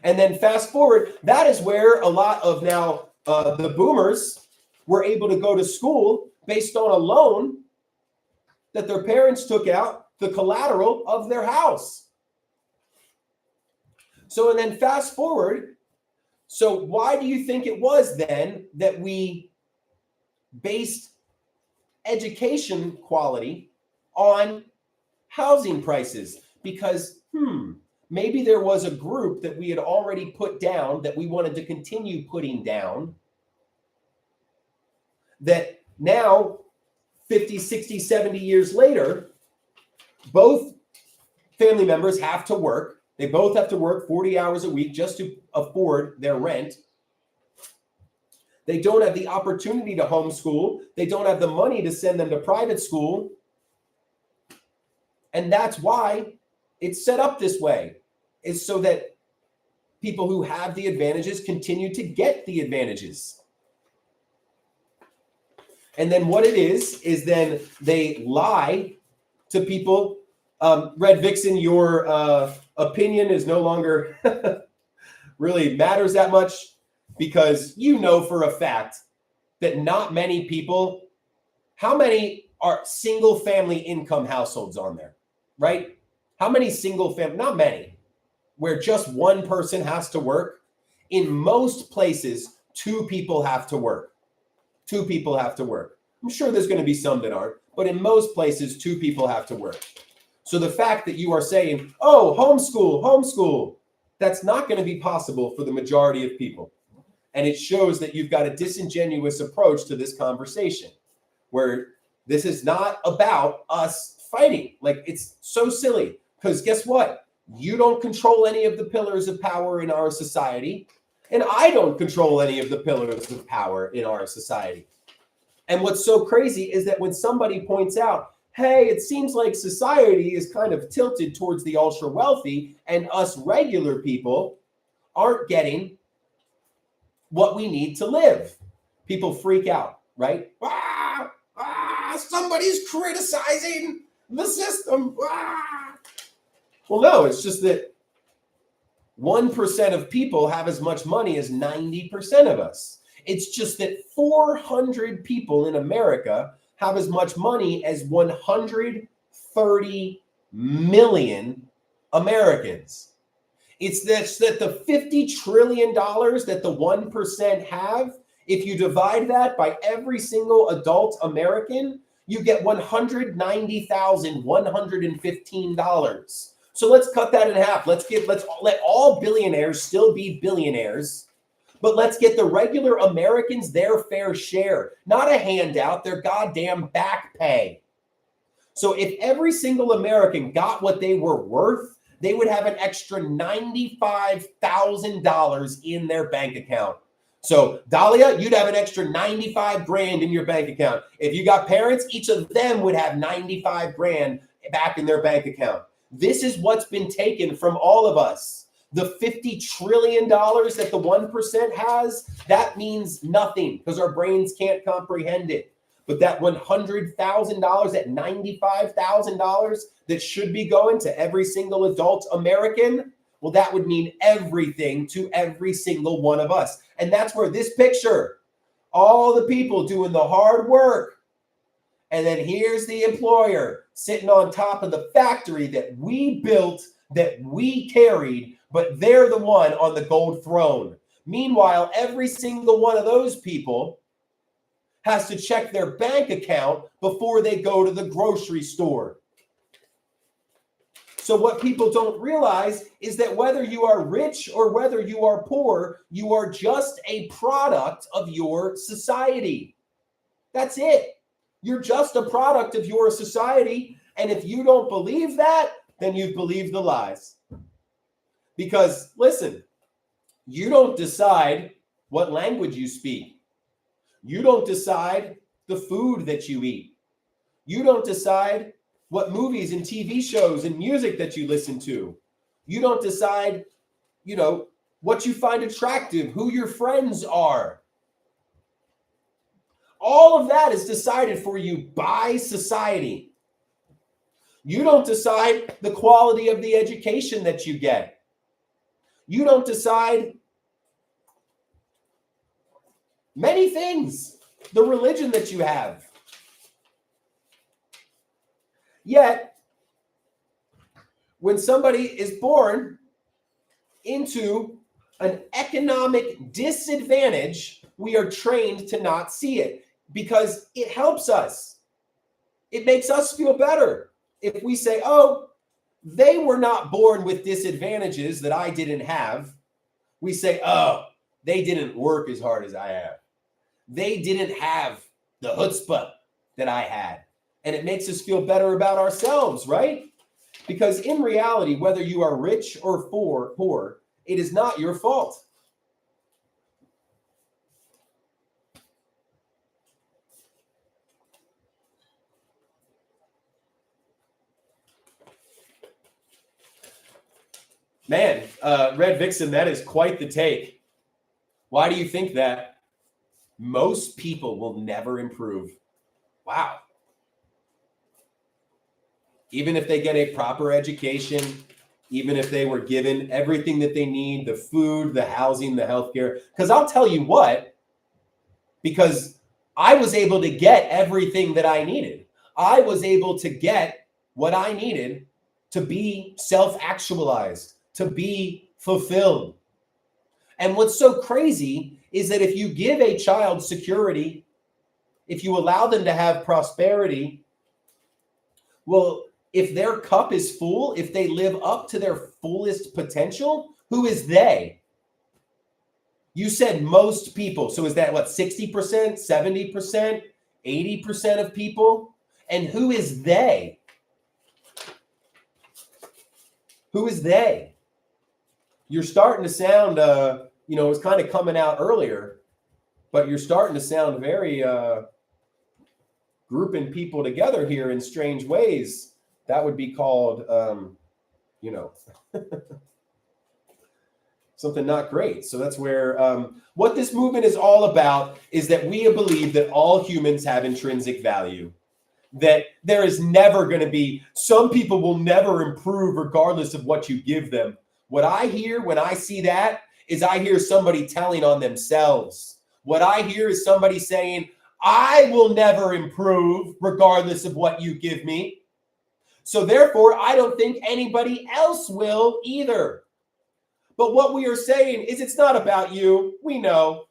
A: And then fast forward, that is where a lot of now the boomers were able to go to school based on a loan that their parents took out, the collateral of their house. So, and then fast forward, so why do you think it was then that we based education quality on housing prices? Because, maybe there was a group that we had already put down that we wanted to continue putting down, that now 50, 60, 70 years later, both family members have to work. They both have to work 40 hours a week just to afford their rent. They don't have the opportunity to homeschool. They don't have the money to send them to private school. And that's why it's set up this way. It's so that people who have the advantages continue to get the advantages. And then what it is then they lie to people. Red Vixen, your opinion is no longer really matters that much, because you know for a fact that not many people, how many are single family income households on there, right? How many single family, not many, where just one person has to work. In most places, two people have to work. Two people have to work. I'm sure there's going to be some that aren't, but in most places, two people have to work. So the fact that you are saying, oh, homeschool, that's not going to be possible for the majority of people. And it shows that you've got a disingenuous approach to this conversation, where this is not about us fighting. Like, it's so silly, because guess what? You don't control any of the pillars of power in our society, and I don't control any of the pillars of power in our society. And what's so crazy is that when somebody points out, hey, it seems like society is kind of tilted towards the ultra wealthy, and us regular people aren't getting what we need to live. People freak out, right? Somebody's criticizing the system. Well, no, it's just that 1% of people have as much money as 90% of us. It's just that 400 people in America have as much money as 130 million Americans. It's this, that the $50 trillion that the 1% have, if you divide that by every single adult American, you get $190,115. So let's cut that in half. Let's let all billionaires still be billionaires, but let's get the regular Americans their fair share, not a handout, their goddamn back pay. So if every single American got what they were worth, they would have an extra $95,000 in their bank account. So Dahlia, you'd have an extra 95 grand in your bank account. If you got parents, each of them would have 95 grand back in their bank account. This is what's been taken from all of us. The $50 trillion that the 1% has, that means nothing because our brains can't comprehend it. But that $100,000, that $95,000 that should be going to every single adult American, well, that would mean everything to every single one of us. And that's where this picture, all the people doing the hard work, and then here's the employer sitting on top of the factory that we built, that we carried, but they're the one on the gold throne. Meanwhile, every single one of those people has to check their bank account before they go to the grocery store. So what people don't realize is that whether you are rich or whether you are poor, you are just a product of your society. That's it. You're just a product of your society. And if you don't believe that, then you've believed the lies. Because listen, you don't decide what language you speak. You don't decide the food that you eat. You don't decide what movies and TV shows and music that you listen to. You don't decide, what you find attractive, who your friends are. All of that is decided for you by society. You don't decide the quality of the education that you get. You don't decide many things, the religion that you have. Yet, when somebody is born into an economic disadvantage, we are trained to not see it because it helps us. It makes us feel better. If we say, oh, they were not born with disadvantages that I didn't have, we say, oh, they didn't work as hard as I have. They didn't have the chutzpah that I had. And it makes us feel better about ourselves, right? Because in reality, whether you are rich or poor, it is not your fault. Man, Red Vixen, that is quite the take. Why do you think that? Most people will never improve. Wow. Even if they get a proper education, even if they were given everything that they need, the food, the housing, the healthcare. Because I'll tell you what, because I was able to get everything that I needed. I was able to get what I needed to be self-actualized, to be fulfilled. And what's so crazy is that if you give a child security, if you allow them to have prosperity, well, if their cup is full, if they live up to their fullest potential, who is they? You said most people. So is that what, 60%, 70%, 80% of people? And who is they? Who is they? You're starting to sound, it was kind of coming out earlier, but you're starting to sound very grouping people together here in strange ways. That would be called, something not great. So that's where what this movement is all about is that we believe that all humans have intrinsic value, that there is never going to be, some people will never improve regardless of what you give them. What I hear when I see that is I hear somebody telling on themselves. What I hear is somebody saying, I will never improve regardless of what you give me. So therefore, I don't think anybody else will either. But what we are saying is it's not about you. We know.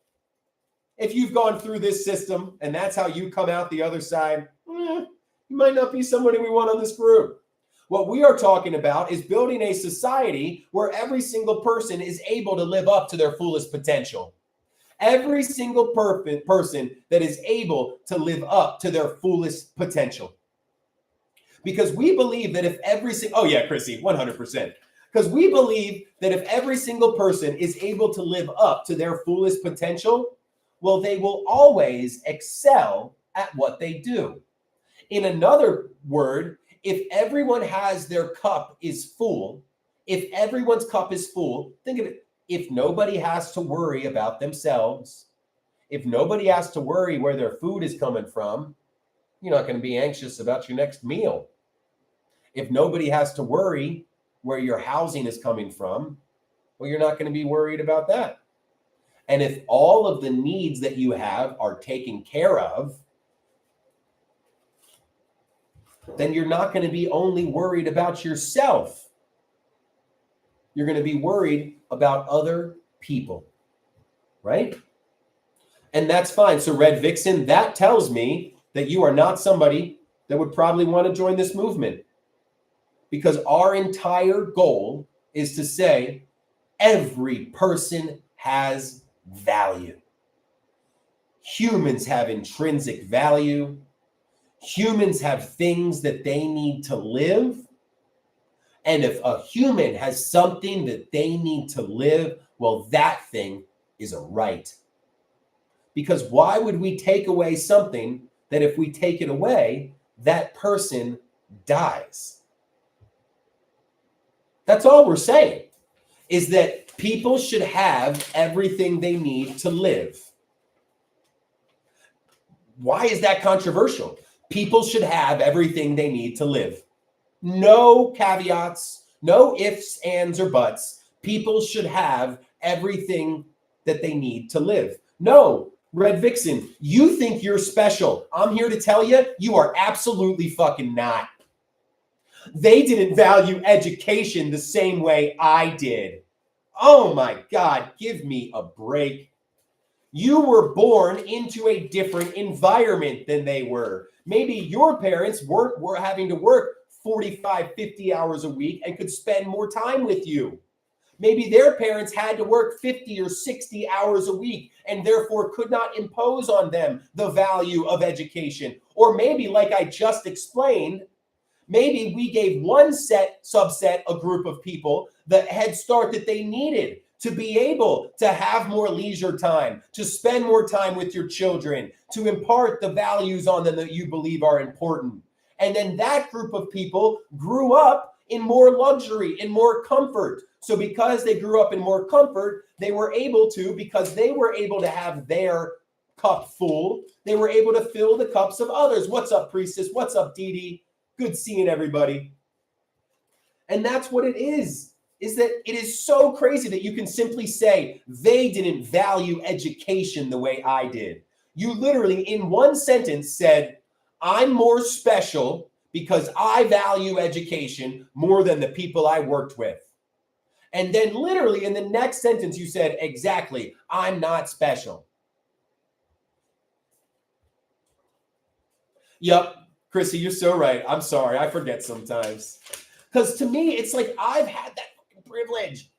A: If you've gone through this system and that's how you come out the other side, you might not be somebody we want on this group. What we are talking about is building a society where every single person is able to live up to their fullest potential. Every single person that is able to live up to their fullest potential. Because we believe that if every single, oh yeah, Chrissy, 100%. Because we believe that if every single person is able to live up to their fullest potential, well, they will always excel at what they do. In another word, if everyone has their cup is full, if everyone's cup is full, think of it. If nobody has to worry about themselves, if nobody has to worry where their food is coming from, you're not going to be anxious about your next meal. If nobody has to worry where your housing is coming from, well, you're not going to be worried about that. And if all of the needs that you have are taken care of, then you're not going to be only worried about yourself. You're going to be worried about other people, right? And that's fine. So Red Vixen, that tells me that you are not somebody that would probably want to join this movement. Because our entire goal is to say every person has value. Humans have intrinsic value. Humans have things that they need to live. And if a human has something that they need to live, well, that thing is a right. Because why would we take away something that if we take it away, that person dies? That's all we're saying, is that people should have everything they need to live. Why is that controversial? People should have everything they need to live. No caveats, no ifs, ands, or buts. People should have everything that they need to live. No, Red Vixen, you think you're special. I'm here to tell you, you are absolutely fucking not. They didn't value education the same way I did. Oh my God, give me a break. You were born into a different environment than they were. Maybe your parents were having to work 45, 50 hours a week and could spend more time with you. Maybe their parents had to work 50 or 60 hours a week and therefore could not impose on them the value of education. Or maybe, like I just explained, maybe we gave one subset, a group of people, the head start that they needed to be able to have more leisure time, to spend more time with your children, to impart the values on them that you believe are important. And then that group of people grew up in more luxury, in more comfort. So because they grew up in more comfort, they were able to, because they were able to have their cup full, they were able to fill the cups of others. What's up, Priestess? What's up, Dee Dee? Good seeing everybody. And that's what it is that it is so crazy that you can simply say they didn't value education the way I did. You literally, in one sentence, said, I'm more special because I value education more than the people I worked with. And then literally in the next sentence, you said, exactly, I'm not special. Yep. Chrissy, you're so right. I'm sorry. I forget sometimes. Because to me, it's like I've had that fucking privilege.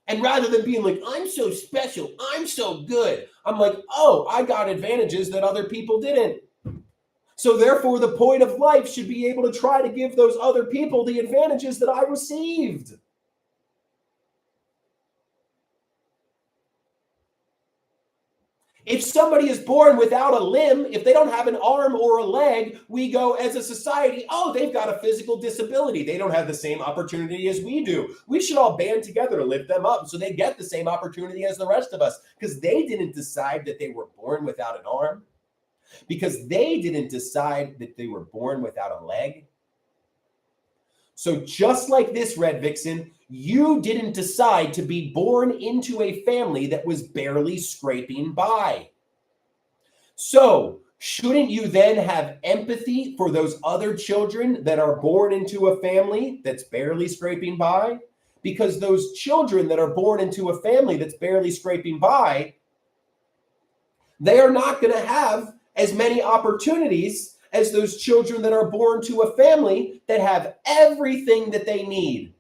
A: And rather than being like, I'm so special, I'm so good, I'm like, oh, I got advantages that other people didn't. So therefore, the point of life should be able to try to give those other people the advantages that I received. If somebody is born without a limb, if they don't have an arm or a leg, we go as a society, oh, they've got a physical disability. They don't have the same opportunity as we do. We should all band together to lift them up so they get the same opportunity as the rest of us, because they didn't decide that they were born without an arm, because they didn't decide that they were born without a leg. So just like this, Red Vixen, you didn't decide to be born into a family that was barely scraping by. So, shouldn't you then have empathy for those other children that are born into a family that's barely scraping by? Because those children that are born into a family that's barely scraping by, they are not going to have as many opportunities as those children that are born to a family that have everything that they need.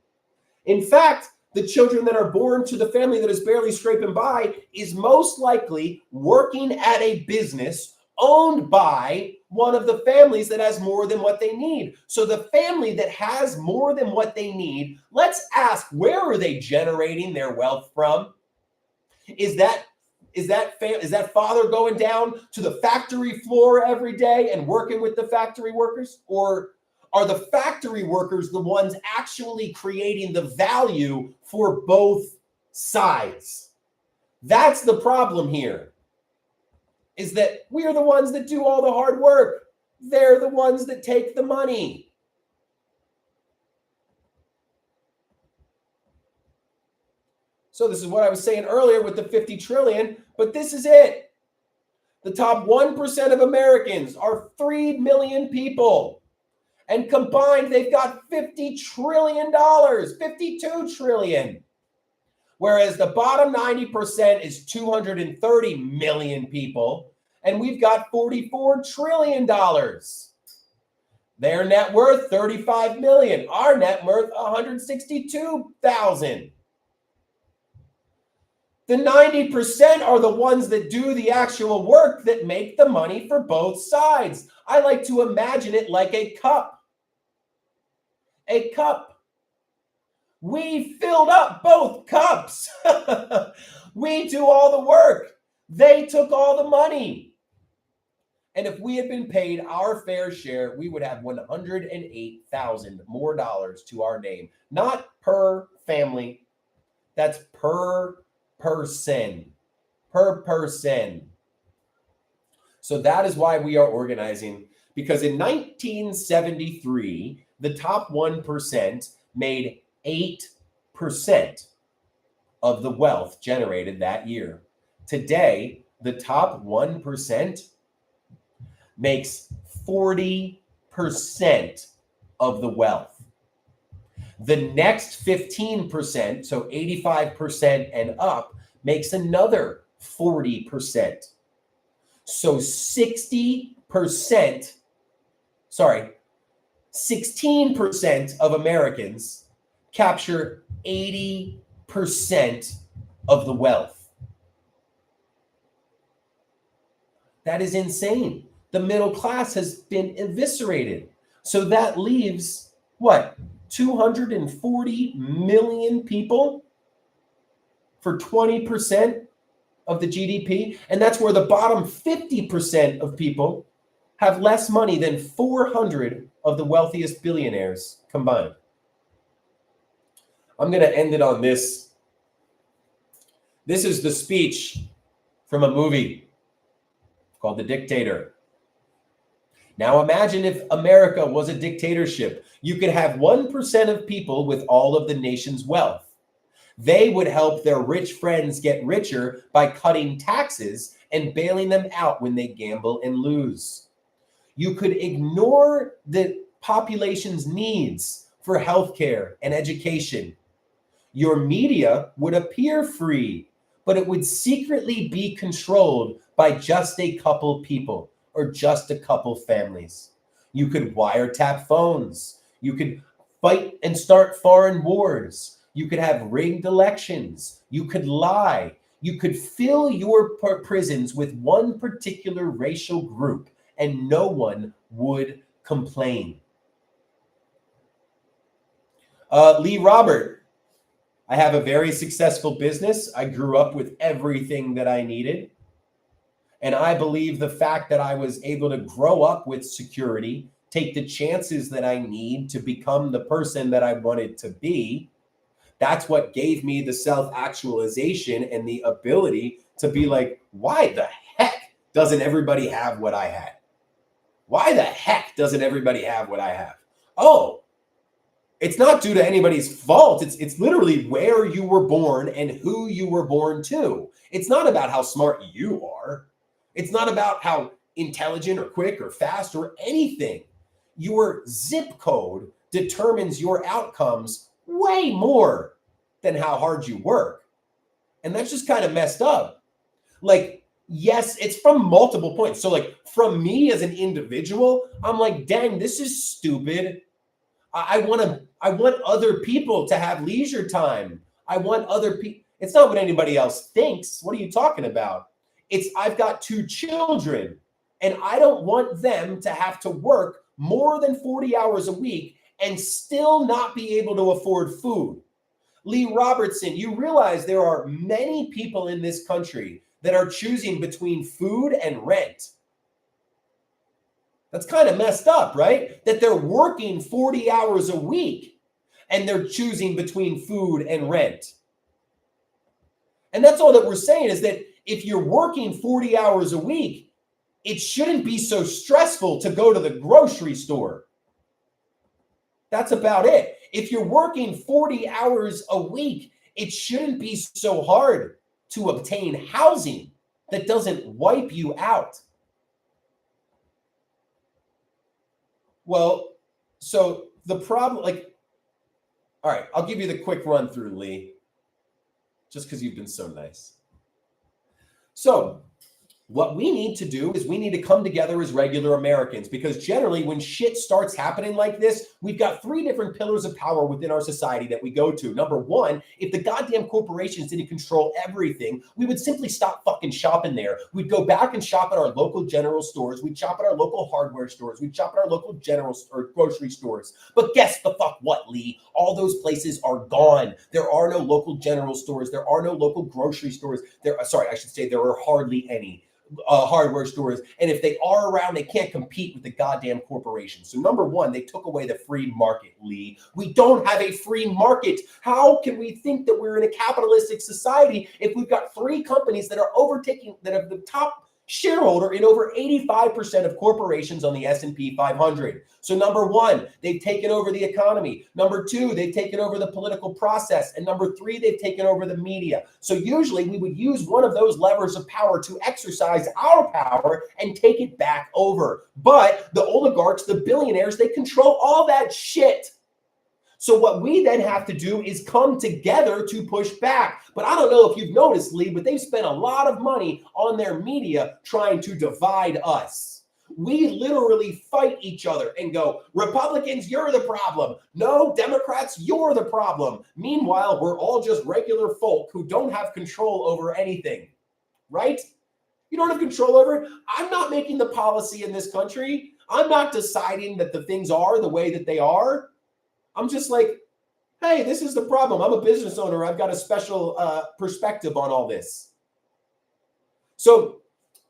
A: In fact, the children that are born to the family that is barely scraping by is most likely working at a business owned by one of the families that has more than what they need. So the family that has more than what they need, let's ask, where are they generating their wealth from? Is that father going down to the factory floor every day and working with the factory workers? Or are the factory workers the ones actually creating the value for both sides? That's the problem here, is that we're the ones that do all the hard work. They're the ones that take the money. So this is what I was saying earlier with the 50 trillion, but this is it. The top 1% of Americans are 3 million people. And combined, they've got $50 trillion, $52 trillion. Whereas the bottom 90% is 230 million people, and we've got $44 trillion. Their net worth, 35 million. Our net worth, 162,000. The 90% are the ones that do the actual work that make the money for both sides. I like to imagine it like a cup. A cup. We filled up both cups. We do all the work. They took all the money. And if we had been paid our fair share, we would have 108,000 more dollars to our name. Not per family. That's per person. Per person. So that is why we are organizing. Because in 1973, the top 1% made 8% of the wealth generated that year. Today, the top 1% makes 40% of the wealth. The next 15%, so 85% and up, makes another 40%. So 16% of Americans capture 80% of the wealth. That is insane. The middle class has been eviscerated. So that leaves, what, 240 million people for 20% of the GDP? And that's where the bottom 50% of people have less money than 400 of the wealthiest billionaires combined. I'm going to end it on this. This is the speech from a movie called The Dictator. Now imagine if America was a dictatorship. You could have 1% of people with all of the nation's wealth. They would help their rich friends get richer by cutting taxes and bailing them out when they gamble and lose. You could ignore the population's needs for healthcare and education. Your media would appear free, but it would secretly be controlled by just a couple people or just a couple families. You could wiretap phones. You could fight and start foreign wars. You could have rigged elections. You could lie. You could fill your prisons with one particular racial group, and no one would complain. Lee Robert. I have a very successful business. I grew up with everything that I needed. And I believe the fact that I was able to grow up with security, take the chances that I need to become the person that I wanted to be, that's what gave me the self-actualization and the ability to be like, why the heck doesn't everybody have what I had? Why the heck doesn't everybody have what I have? Oh, it's not due to anybody's fault. It's literally where you were born and who you were born to. It's not about how smart you are. It's not about how intelligent or quick or fast or anything. Your zip code determines your outcomes way more than how hard you work. And that's just kind of messed up. Like, yes, it's from multiple points. So, like, from me as an individual, I'm like, dang, this is stupid. I want other people to have leisure time. I want other people. It's not what anybody else thinks. What are you talking about? It's I've got 2 children and I don't want them to have to work more than 40 hours a week and still not be able to afford food. Lee Robertson, you realize there are many people in this country that are choosing between food and rent. That's kind of messed up, right? That they're working 40 hours a week and they're choosing between food and rent. And that's all that we're saying is that if you're working 40 hours a week, it shouldn't be so stressful to go to the grocery store. That's about it. If you're working 40 hours a week, it shouldn't be so hard to obtain housing that doesn't wipe you out. Well, so the problem, like, all right, I'll give you the quick run through, Lee, just because you've been so nice. So what we need to do is we need to come together as regular Americans, because generally when shit starts happening like this, we've got 3 different pillars of power within our society that we go to. Number 1, if the goddamn corporations didn't control everything, we would simply stop fucking shopping there. We'd go back and shop at our local general stores. We'd shop at our local hardware stores. We'd shop at our local general or grocery stores. But guess the fuck what, Lee? All those places are gone. There are no local general stores. There are no local grocery stores. There are hardly any hardware stores. And if they are around, they can't compete with the goddamn corporations. So number 1, they took away the free market, Lee. We don't have a free market. How can we think that we're in a capitalistic society if we've got 3 companies that are overtaking, that have the top shareholder in over 85% of corporations on the S&P 500. So number 1, they've taken over the economy. Number 2, they've taken over the political process. And number 3, they've taken over the media. So usually we would use one of those levers of power to exercise our power and take it back over. But the oligarchs, the billionaires, they control all that shit. So what we then have to do is come together to push back. But I don't know if you've noticed, Lee, but they've spent a lot of money on their media trying to divide us. We literally fight each other and go, Republicans, you're the problem. No, Democrats, you're the problem. Meanwhile, we're all just regular folk who don't have control over anything, right? You don't have control over it. I'm not making the policy in this country. I'm not deciding that the things are the way that they are. I'm just like, hey, this is the problem. I'm a business owner. I've got a special perspective on all this. So,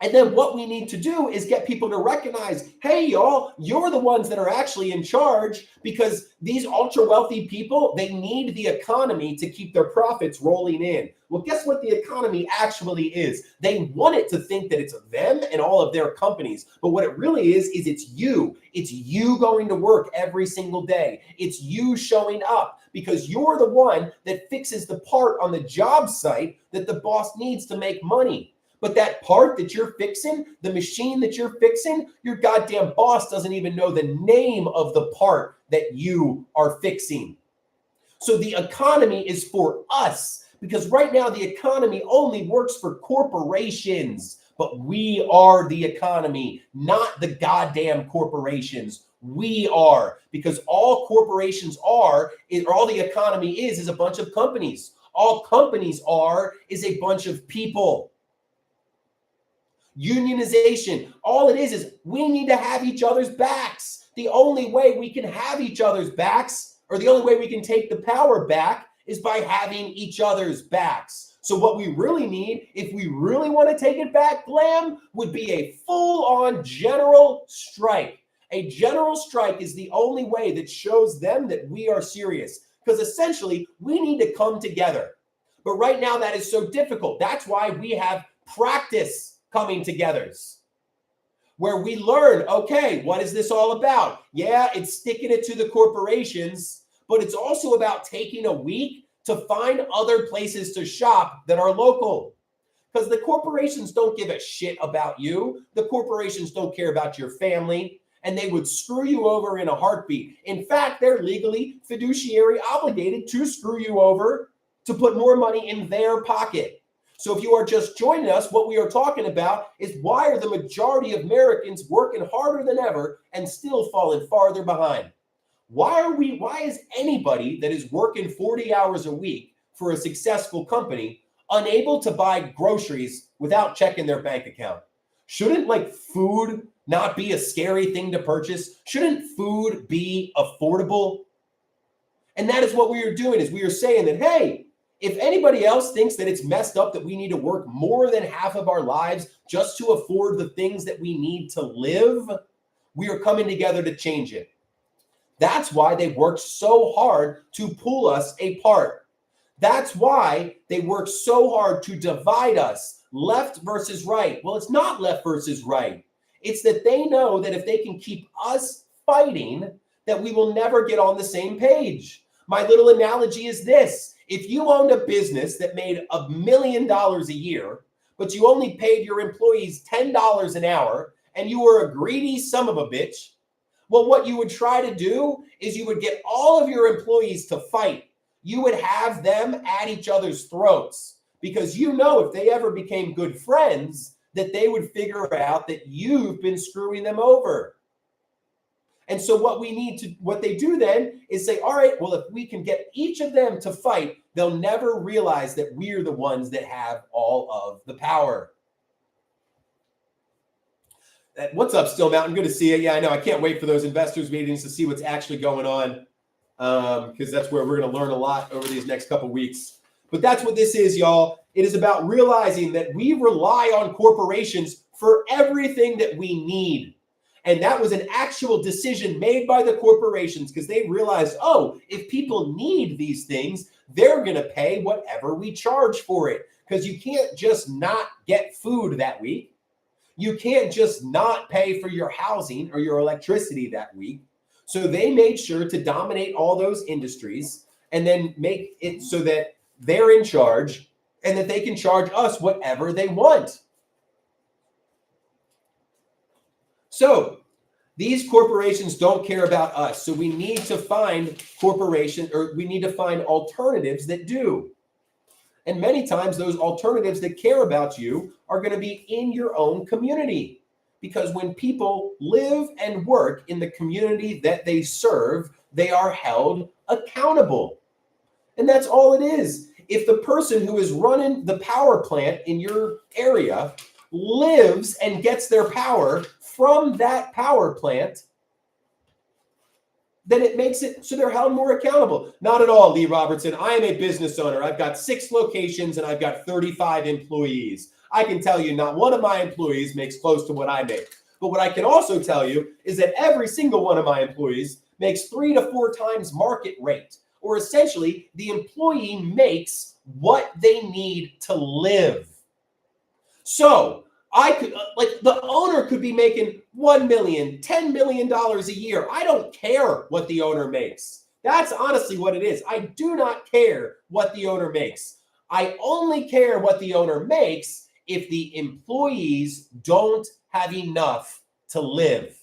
A: and then what we need to do is get people to recognize, hey, y'all, you're the ones that are actually in charge, because these ultra wealthy people, they need the economy to keep their profits rolling in. Well, guess what the economy actually is? They want it to think that it's them and all of their companies. But what it really is it's you. It's you going to work every single day. It's you showing up, because you're the one that fixes the part on the job site that the boss needs to make money. But that part that you're fixing, the machine that you're fixing, your goddamn boss doesn't even know the name of the part that you are fixing. So the economy is for us, because right now the economy only works for corporations. But we are the economy, not the goddamn corporations. We are, because all corporations are, or all the economy is a bunch of companies. All companies are is a bunch of people. Unionization, all it is we need to have each other's backs. The only way we can have each other's backs, or the only way we can take the power back, is by having each other's backs. So what we really need, if we really want to take it back, Glam, would be a full-on general strike. A general strike is the only way that shows them that we are serious, because essentially we need to come together. But right now that is so difficult. That's why we have practice coming togethers, where we learn, okay, what is this all about? Yeah, it's sticking it to the corporations, but it's also about taking a week to find other places to shop that are local. because the corporations don't give a shit about you. The corporations don't care about your family, and they would screw you over in a heartbeat. In fact, they're legally fiduciary obligated to screw you over to put more money in their pocket. So if you are just joining us, what we are talking about is why are the majority of Americans working harder than ever and still falling farther behind? Why is anybody that is working 40 hours a week for a successful company unable to buy groceries without checking their bank account? Shouldn't like food not be a scary thing to purchase? Shouldn't food be affordable? And that is what we are doing, is we are saying that, hey, if anybody else thinks that it's messed up that we need to work more than half of our lives just to afford the things that we need to live, we are coming together to change it. That's why they worked so hard to pull us apart. That's why they work so hard to divide us, left versus right. Well, it's not left versus right. It's that they know that if they can keep us fighting, that we will never get on the same page. My little analogy is this. If you owned a business that made $1 million a year, but you only paid your employees $10 an hour, and you were a greedy son of a bitch, well, what you would try to do is you would get all of your employees to fight. You would have them at each other's throats, because you know if they ever became good friends, that they would figure out that you've been screwing them over. And so what they do then is say, all right, well, if we can get each of them to fight, they'll never realize that we're the ones that have all of the power. What's up, Still Mountain? Good to see you. Yeah, I know. I can't wait for those investors meetings to see what's actually going on, because that's where we're going to learn a lot over these next couple weeks. But that's what this is, y'all. It is about realizing that we rely on corporations for everything that we need. And that was an actual decision made by the corporations, because they realized, oh, if people need these things, they're going to pay whatever we charge for it, because you can't just not get food that week. You can't just not pay for your housing or your electricity that week. So they made sure to dominate all those industries and then make it so that they're in charge and that they can charge us whatever they want. So these corporations don't care about us. So we need to find we need to find alternatives that do. And many times those alternatives that care about you are going to be in your own community. Because when people live and work in the community that they serve, they are held accountable. And that's all it is. If the person who is running the power plant in your area lives and gets their power from that power plant, then it makes it so they're held more accountable. Not at all, Lee Robertson. I am a business owner. I've got 6 locations and I've got 35 employees. I can tell you not one of my employees makes close to what I make. But what I can also tell you is that every single one of my employees makes 3 to 4 times market rate, or essentially the employee makes what they need to live. So I could, like, the owner could be making $1 million, $10 million a year. I don't care what the owner makes. That's honestly what it is. I do not care what the owner makes. I only care what the owner makes if the employees don't have enough to live.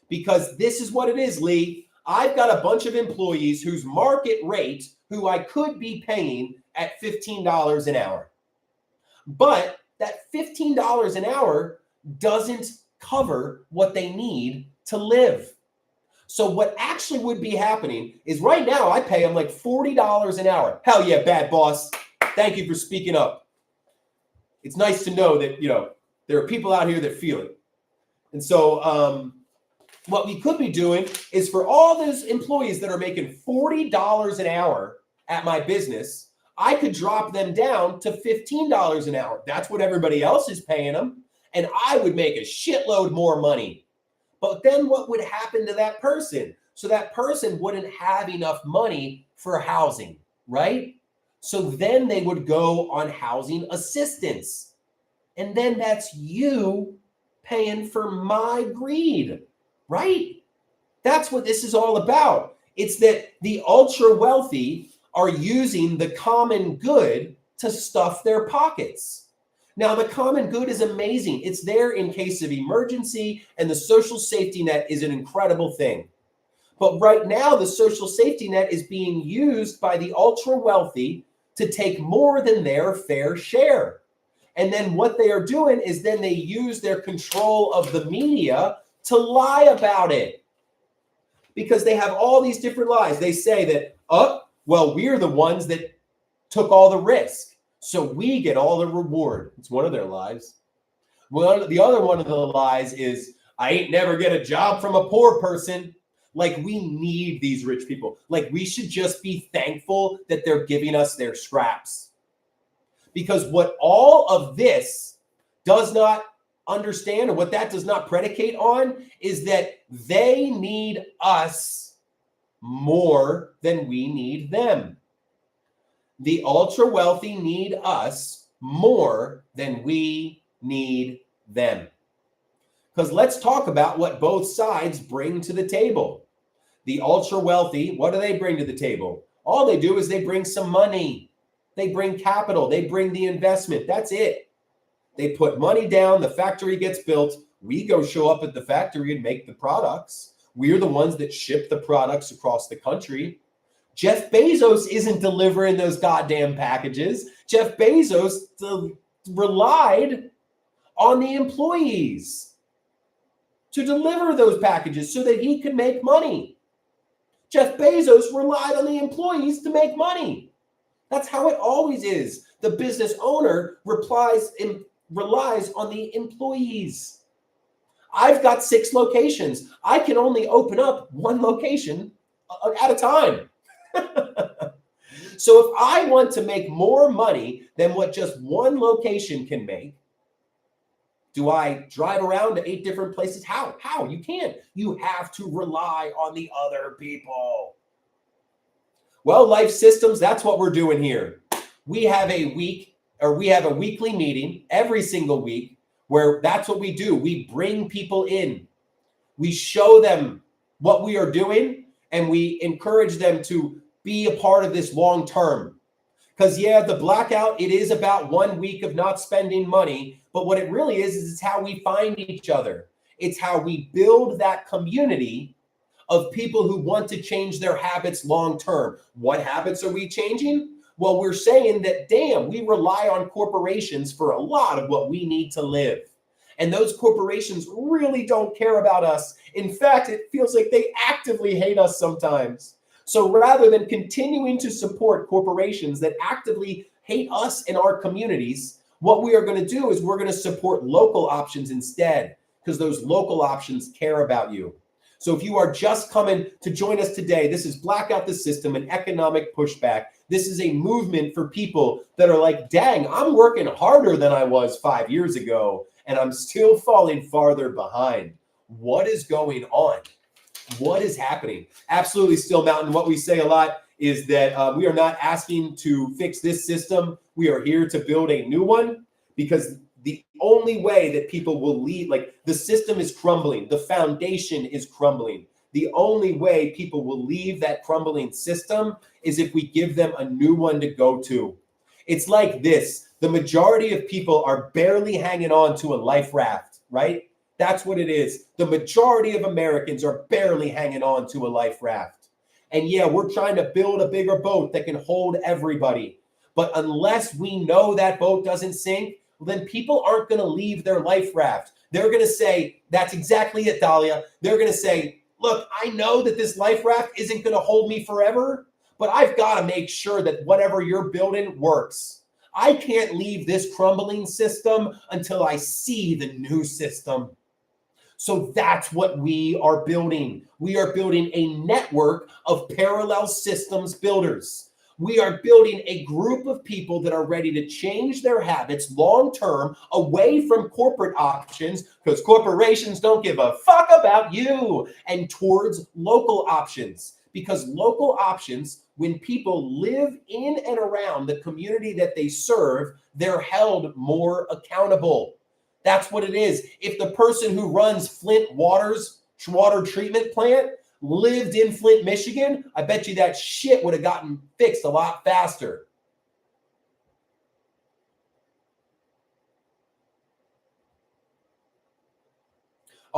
A: Because this is what it is, Lee. I've got a bunch of employees whose market rate, who I could be paying at $15 an hour. But that $15 an hour doesn't cover what they need to live. So what actually would be happening is right now I pay them like $40 an hour. Hell yeah, bad boss. Thank you for speaking up. It's nice to know that, there are people out here that feel it. And so what we could be doing is for all those employees that are making $40 an hour at my business, I could drop them down to $15 an hour. That's what everybody else is paying them. And I would make a shitload more money. But then what would happen to that person? So that person wouldn't have enough money for housing, right? So then they would go on housing assistance. And then that's you paying for my greed, right? That's what this is all about. It's that the ultra wealthy are using the common good to stuff their pockets. Now, the common good is amazing. It's there in case of emergency, and the social safety net is an incredible thing. But right now, the social safety net is being used by the ultra wealthy to take more than their fair share. And then what they are doing is then they use their control of the media to lie about it. Because they have all these different lies. They say that, oh, well, we're the ones that took all the risk, so we get all the reward. It's one of their lies. Well, the other one of the lies is, I ain't never get a job from a poor person. Like, we need these rich people. Like, we should just be thankful that they're giving us their scraps. Because what all of this does not understand, or what that does not predicate on, is that they need us more than we need them. The ultra wealthy need us more than we need them. Because let's talk about what both sides bring to the table. The ultra wealthy, what do they bring to the table? All they do is they bring some money. They bring capital. They bring the investment. That's it. They put money down. The factory gets built. We go show up at the factory and make the products. We're the ones that ship the products across the country. Jeff Bezos isn't delivering those goddamn packages. Jeff Bezos relied on the employees to deliver those packages so that he could make money. Jeff Bezos relied on the employees to make money. That's how it always is. The business owner relies on the employees. I've got 6 locations. I can only open up 1 location at a time. So if I want to make more money than what just 1 location can make, do I drive around to 8 different places? How? You can't. You have to rely on the other people. Well, Life Systems, that's what we're doing here. We have a weekly meeting every single week where that's what we do. We bring people in. We show them what we are doing, and we encourage them to be a part of this long term. Because, yeah, the blackout, it is about 1 week of not spending money. But what it really is it's how we find each other. It's how we build that community of people who want to change their habits long term. What habits are we changing? Well, we're saying that, damn, we rely on corporations for a lot of what we need to live. And those corporations really don't care about us. In fact, it feels like they actively hate us sometimes. So rather than continuing to support corporations that actively hate us and our communities, what we are going to do is we're going to support local options instead, because those local options care about you. So if you are just coming to join us today, this is Blackout the System, an economic pushback. This is a movement for people that are like, dang, I'm working harder than I was 5 years ago, and I'm still falling farther behind. What is going on? What is happening? Absolutely, Still Mountain. What we say a lot is that we are not asking to fix this system. We are here to build a new one, because the only way that people will leave, like, the system is crumbling, the foundation is crumbling. The only way people will leave that crumbling system is if we give them a new one to go to. It's like this. The majority of people are barely hanging on to a life raft, right? That's what it is. The majority of Americans are barely hanging on to a life raft. And yeah, we're trying to build a bigger boat that can hold everybody. But unless we know that boat doesn't sink, then people aren't going to leave their life raft. They're going to say, that's exactly it, Dahlia. They're going to say, look, I know that this life raft isn't going to hold me forever, but I've got to make sure that whatever you're building works. I can't leave this crumbling system until I see the new system. So that's what we are building. We are building a network of parallel systems builders. We are building a group of people that are ready to change their habits long-term away from corporate options, because corporations don't give a fuck about you, and towards local options. Because local options, when people live in and around the community that they serve, they're held more accountable. That's what it is. If the person who runs Flint water treatment plant lived in Flint, Michigan, I bet you that shit would have gotten fixed a lot faster.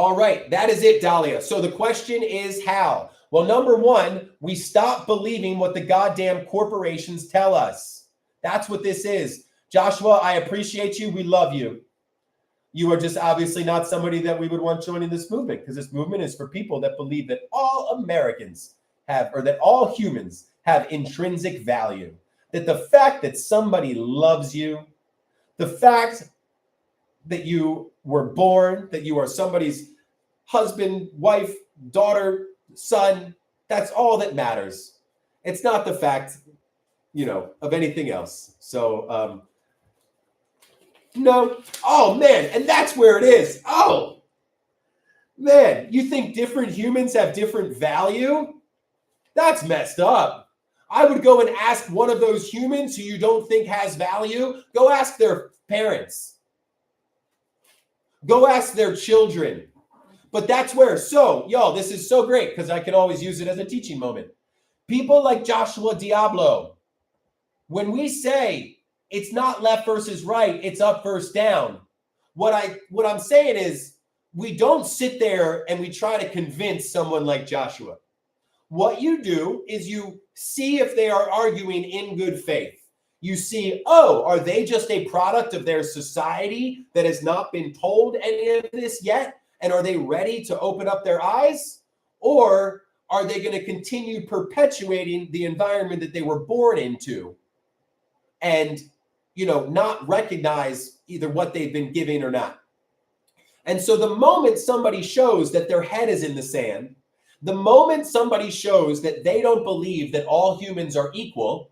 A: All right, that is it, Dahlia. So the question is how? Well, number one, we stop believing what the goddamn corporations tell us. That's what this is. Joshua, I appreciate you. We love you. You are just obviously not somebody that we would want joining this movement, because this movement is for people that believe that all Americans have, or that all humans have intrinsic value. That the fact that somebody loves you, the fact that you were born, that you are somebody's husband, wife, daughter, son, that's all that matters. It's not the fact, of anything else. So, no. Oh, man. And that's where it is. Oh, man. You think different humans have different value? That's messed up. I would go and ask one of those humans who you don't think has value. Go ask their parents. Go ask their children. But that's where, this is so great because I can always use it as a teaching moment. People like Joshua Diablo, when we say it's not left versus right, it's up versus down, what I'm saying is we don't sit there and we try to convince someone like Joshua. What you do is you see if they are arguing in good faith. You see, are they just a product of their society that has not been told any of this yet? And are they ready to open up their eyes? Or are they going to continue perpetuating the environment that they were born into and, not recognize either what they've been giving or not? And so the moment somebody shows that their head is in the sand, the moment somebody shows that they don't believe that all humans are equal,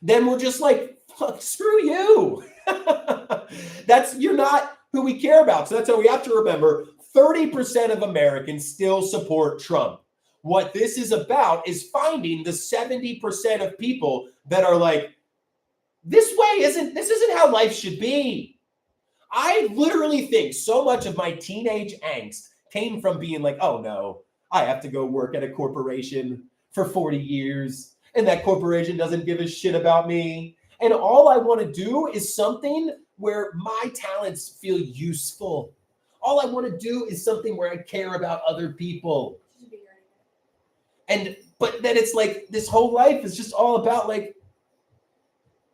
A: then we're just like, fuck, screw you. You're not who we care about. So that's how we have to remember 30% of Americans still support Trump. What this is about is finding the 70% of people that are like, this isn't how life should be. I literally think so much of my teenage angst came from being like, oh no, I have to go work at a corporation for 40 years and that corporation doesn't give a shit about me. And all I want to do is something where my talents feel useful. All I want to do is something where I care about other people. But then it's like this whole life is just all about like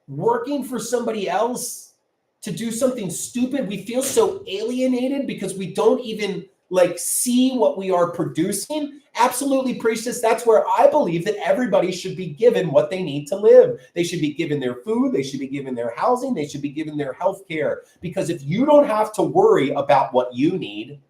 A: working for somebody else to do something stupid. We feel so alienated because we don't even like see what we are producing. Absolutely, priestess. That's where I believe that everybody should be given what they need to live. They should be given their food. They should be given their housing. They should be given their health care. Because if you don't have to worry about what you need,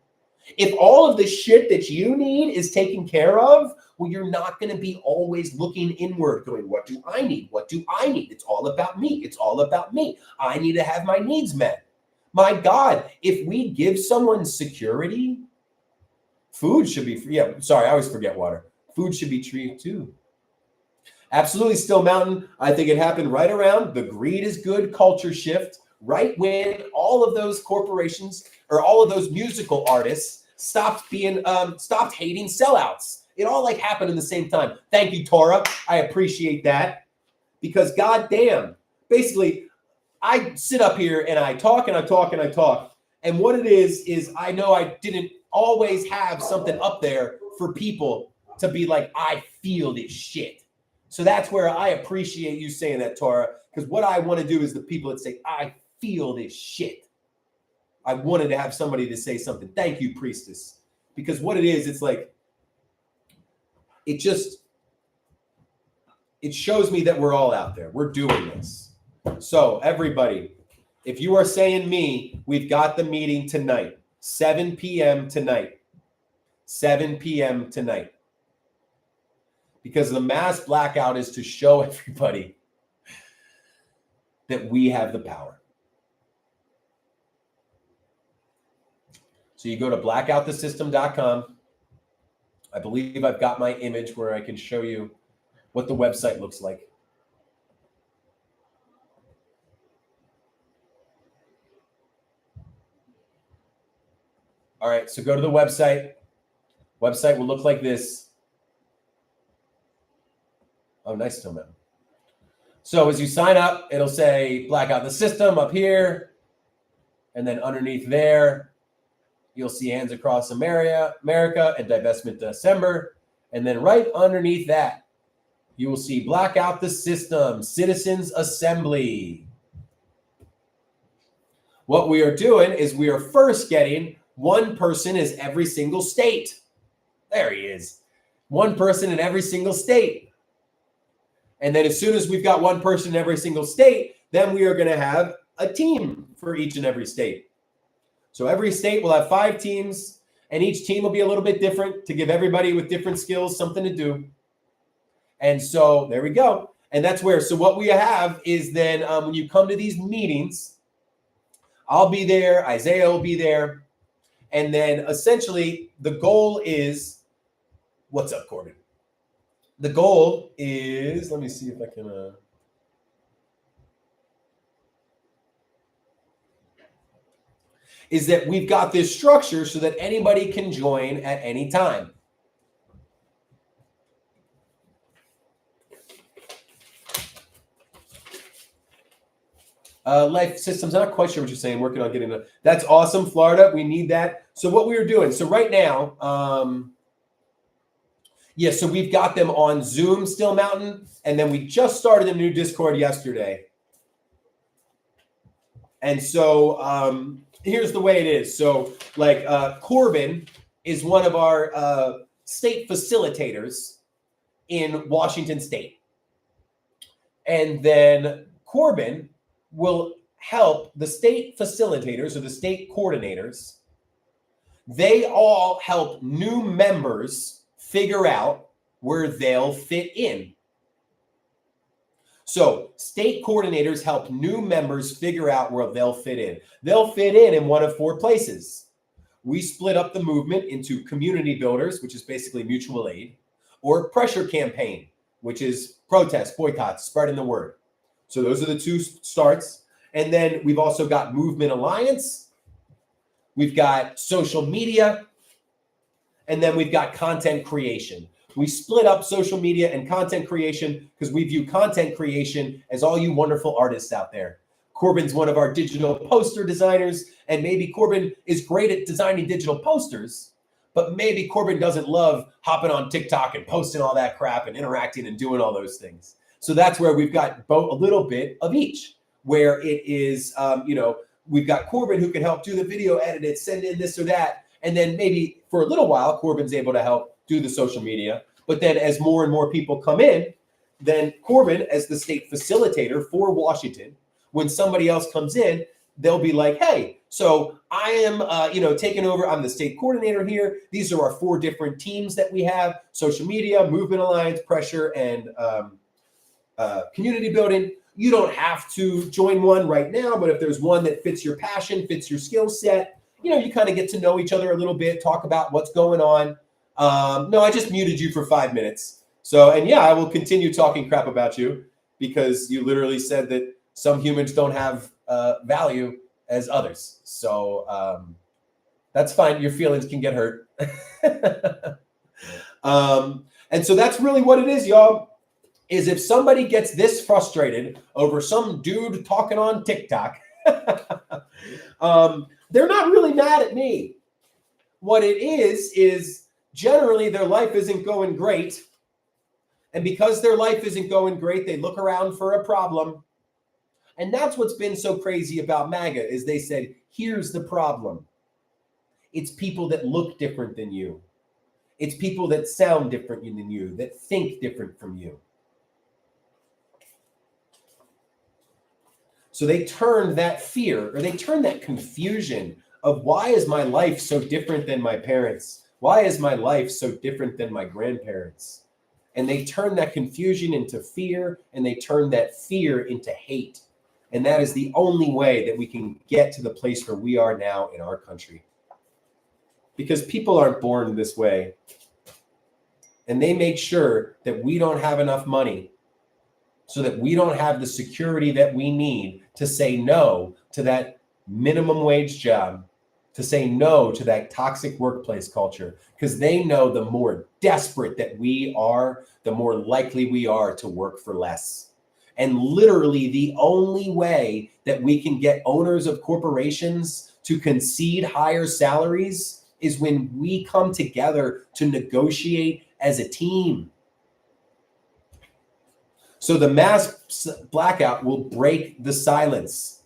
A: if all of the shit that you need is taken care of, well, you're not going to be always looking inward going, what do I need? What do I need? It's all about me. It's all about me. I need to have my needs met. My God, if we give someone security, food should be free. Yeah, sorry, I always forget water. Food should be free too. Absolutely, Still Mountain. I think it happened right around the greed is good culture shift, right when all of those corporations or all of those musical artists stopped hating sellouts. It all like happened in the same time. Thank you, Torah. I appreciate that because goddamn, basically, I sit up here and I talk and I talk and I talk. And what it is I know I didn't always have something up there for people to be like, I feel this shit. So that's where I appreciate you saying that, Torah, because what I want to do is the people that say, I feel this shit. I wanted to have somebody to say something. Thank you, priestess. Because what it is, it's like, it shows me that we're all out there. We're doing this. So everybody, if you are saying me, we've got the meeting tonight, 7 p.m. tonight, 7 p.m. tonight. Because the mass blackout is to show everybody that we have the power. So you go to blackoutthesystem.com. I believe I've got my image where I can show you what the website looks like. All right, so go to the website. Website will look like this. Oh, nice, Still Mountain. So as you sign up, it'll say Blackout the System up here. And then underneath there, you'll see Hands Across America and Divestment December. And then right underneath that, you will see Blackout the System, Citizens Assembly. What we are doing is we are first getting one person in every single state. There he is. One person in every single state. And then as soon as we've got one person in every single state, then we are going to have a team for each and every state. So every state will have 5 teams, and each team will be a little bit different to give everybody with different skills something to do. And so there we go. And that's where, so what we have is then when you come to these meetings, I'll be there, Isaiah will be there. And then essentially the goal is, what's up, Corbin? The goal is, let me see if I can, is that we've got this structure so that anybody can join at any time. Life systems, I'm not quite sure what you're saying. Working on getting that. That's awesome, Florida. We need that. So what we are doing, so right now, so we've got them on Zoom still, Mountain, and then we just started a new Discord yesterday. And so here's the way it is. So like Corbin is one of our state facilitators in Washington State. And then Corbin will help the state facilitators or the state coordinators. They all help new members figure out where they'll fit in. So state coordinators help new members figure out where they'll fit in. They'll fit in one of 4 places. We split up the movement into community builders, which is basically mutual aid, or pressure campaign, which is protest, boycott, spreading the word. So those are the 2 starts. And then we've also got Movement Alliance. We've got social media. And then we've got content creation. We split up social media and content creation because we view content creation as all you wonderful artists out there. Corbin's one of our digital poster designers, and maybe Corbin is great at designing digital posters, but maybe Corbin doesn't love hopping on TikTok and posting all that crap and interacting and doing all those things. So that's where we've got both a little bit of each, where it is, we've got Corbin who can help do the video edit, send in this or that. And then maybe for a little while, Corbin's able to help do the social media. But then as more and more people come in, then Corbin, as the state facilitator for Washington, when somebody else comes in, they'll be like, hey, so I am, taking over. I'm the state coordinator here. These are our 4 different teams that we have: social media, Movement Alliance, pressure, and community building. You don't have to join one right now, but if there's one that fits your passion, fits your skill set, you kind of get to know each other a little bit, talk about what's going on. No, I just muted you for 5 minutes. So, and yeah, I will continue talking crap about you because you literally said that some humans don't have value as others. So that's fine. Your feelings can get hurt. And so that's really what it is, y'all. Is if somebody gets this frustrated over some dude talking on TikTok, they're not really mad at me. What it is generally their life isn't going great. And because their life isn't going great, they look around for a problem. And that's what's been so crazy about MAGA is they said, here's the problem. It's people that look different than you. It's people that sound different than you, that think different from you. So they turned that fear, or they turned that confusion of why is my life so different than my parents? Why is my life so different than my grandparents? And they turned that confusion into fear, and they turned that fear into hate. And that is the only way that we can get to the place where we are now in our country. Because people aren't born this way. And they make sure that we don't have enough money so that we don't have the security that we need to say no to that minimum wage job, to say no to that toxic workplace culture, because they know the more desperate that we are, the more likely we are to work for less. And literally the only way that we can get owners of corporations to concede higher salaries is when we come together to negotiate as a team. So the mass blackout will break the silence.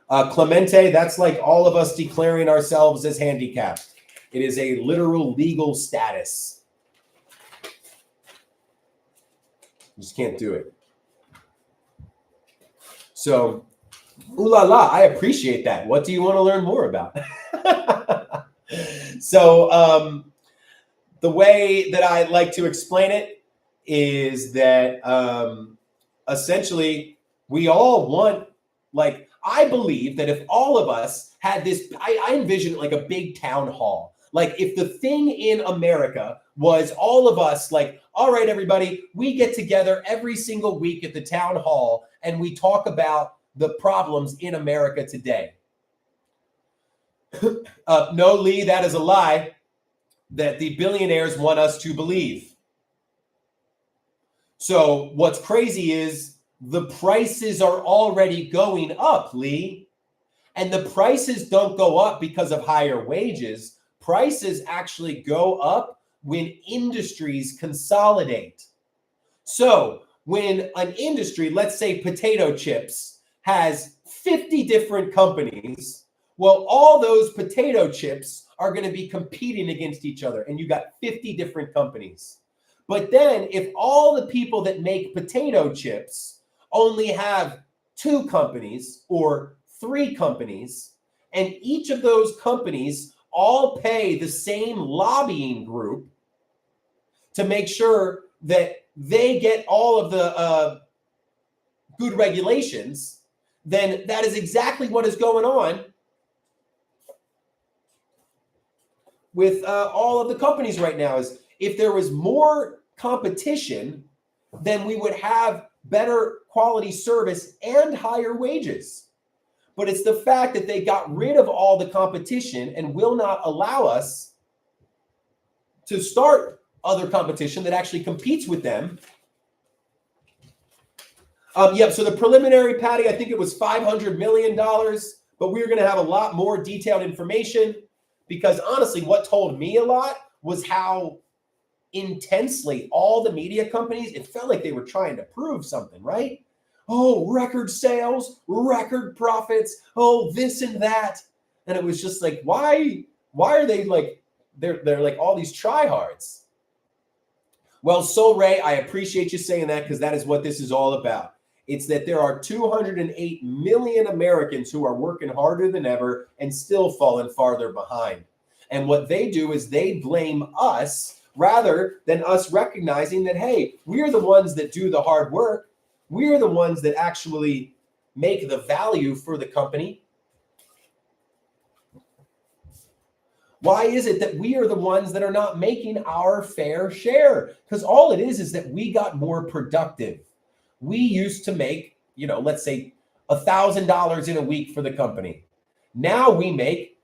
A: Clemente, that's like all of us declaring ourselves as handicapped. It is a literal legal status. You just can't do it. So, ooh la la, I appreciate that. What do you want to learn more about? So, the way that I like to explain it is that essentially we all want, like, I believe that if all of us had this, I envision it like a big town hall. Like if the thing in America was all of us like, all right, everybody, we get together every single week at the town hall and we talk about the problems in America today. No, Lee, that is a lie that the billionaires want us to believe. So what's crazy is the prices are already going up, Lee. And the prices don't go up because of higher wages. Prices actually go up when industries consolidate. So when an industry, let's say potato chips, has 50 different companies, well, all those potato chips are going to be competing against each other, and you got 50 different companies. But then if all the people that make potato chips only have 2 companies or 3 companies, and each of those companies all pay the same lobbying group to make sure that they get all of the good regulations, then that is exactly what is going on with all of the companies right now. Is if there was more competition, then we would have better quality service and higher wages. But it's the fact that they got rid of all the competition and will not allow us to start other competition that actually competes with them. Yep, so the preliminary, Patty, I think it was $500 million, but we're going to have a lot more detailed information because honestly, what told me a lot was how intensely all the media companies, it felt like they were trying to prove something, right? Oh, record sales, record profits, oh, this and that. And it was just like, why are they like, they're like all these tryhards. Well, Soul Ray, I appreciate you saying that because that is what this is all about. It's that there are 208 million Americans who are working harder than ever and still falling farther behind. And what they do is they blame us rather than us recognizing that, hey, we're the ones that do the hard work. We're the ones that actually make the value for the company. Why is it that we are the ones that are not making our fair share? Because all it is that we got more productive. We used to make, let's say $1,000 in a week for the company. Now we make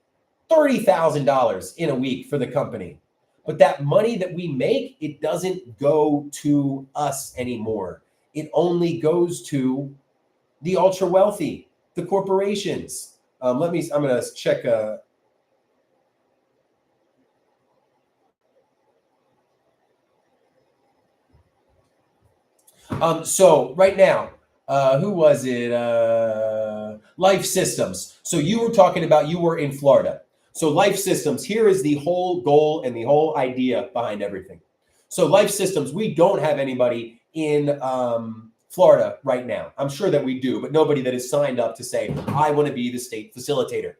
A: $30,000 in a week for the company. But that money that we make, it doesn't go to us anymore. It only goes to the ultra wealthy, the corporations. I'm going to check. So right now, who was it? Life Systems. So you were talking about, you were in Florida. So Life Systems, here is the whole goal and the whole idea behind everything. So Life Systems, we don't have anybody in Florida right now. I'm sure that we do, but nobody that is signed up to say, I want to be the state facilitator.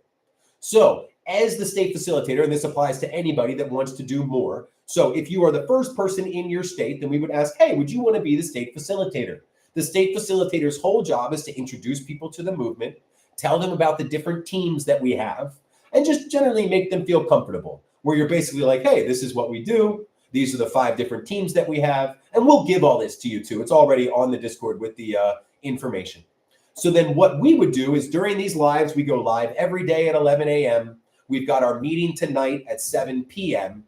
A: So as the state facilitator, and this applies to anybody that wants to do more. So if you are the first person in your state, then we would ask, hey, would you want to be the state facilitator? The state facilitator's whole job is to introduce people to the movement, tell them about the different teams that we have, and just generally make them feel comfortable, where you're basically like, hey, this is what we do. These are the 5 different teams that we have, and we'll give all this to you too. It's already on the Discord with the information. So then what we would do is during these lives, we go live every day at 11 a.m. We've got our meeting tonight at 7 p.m.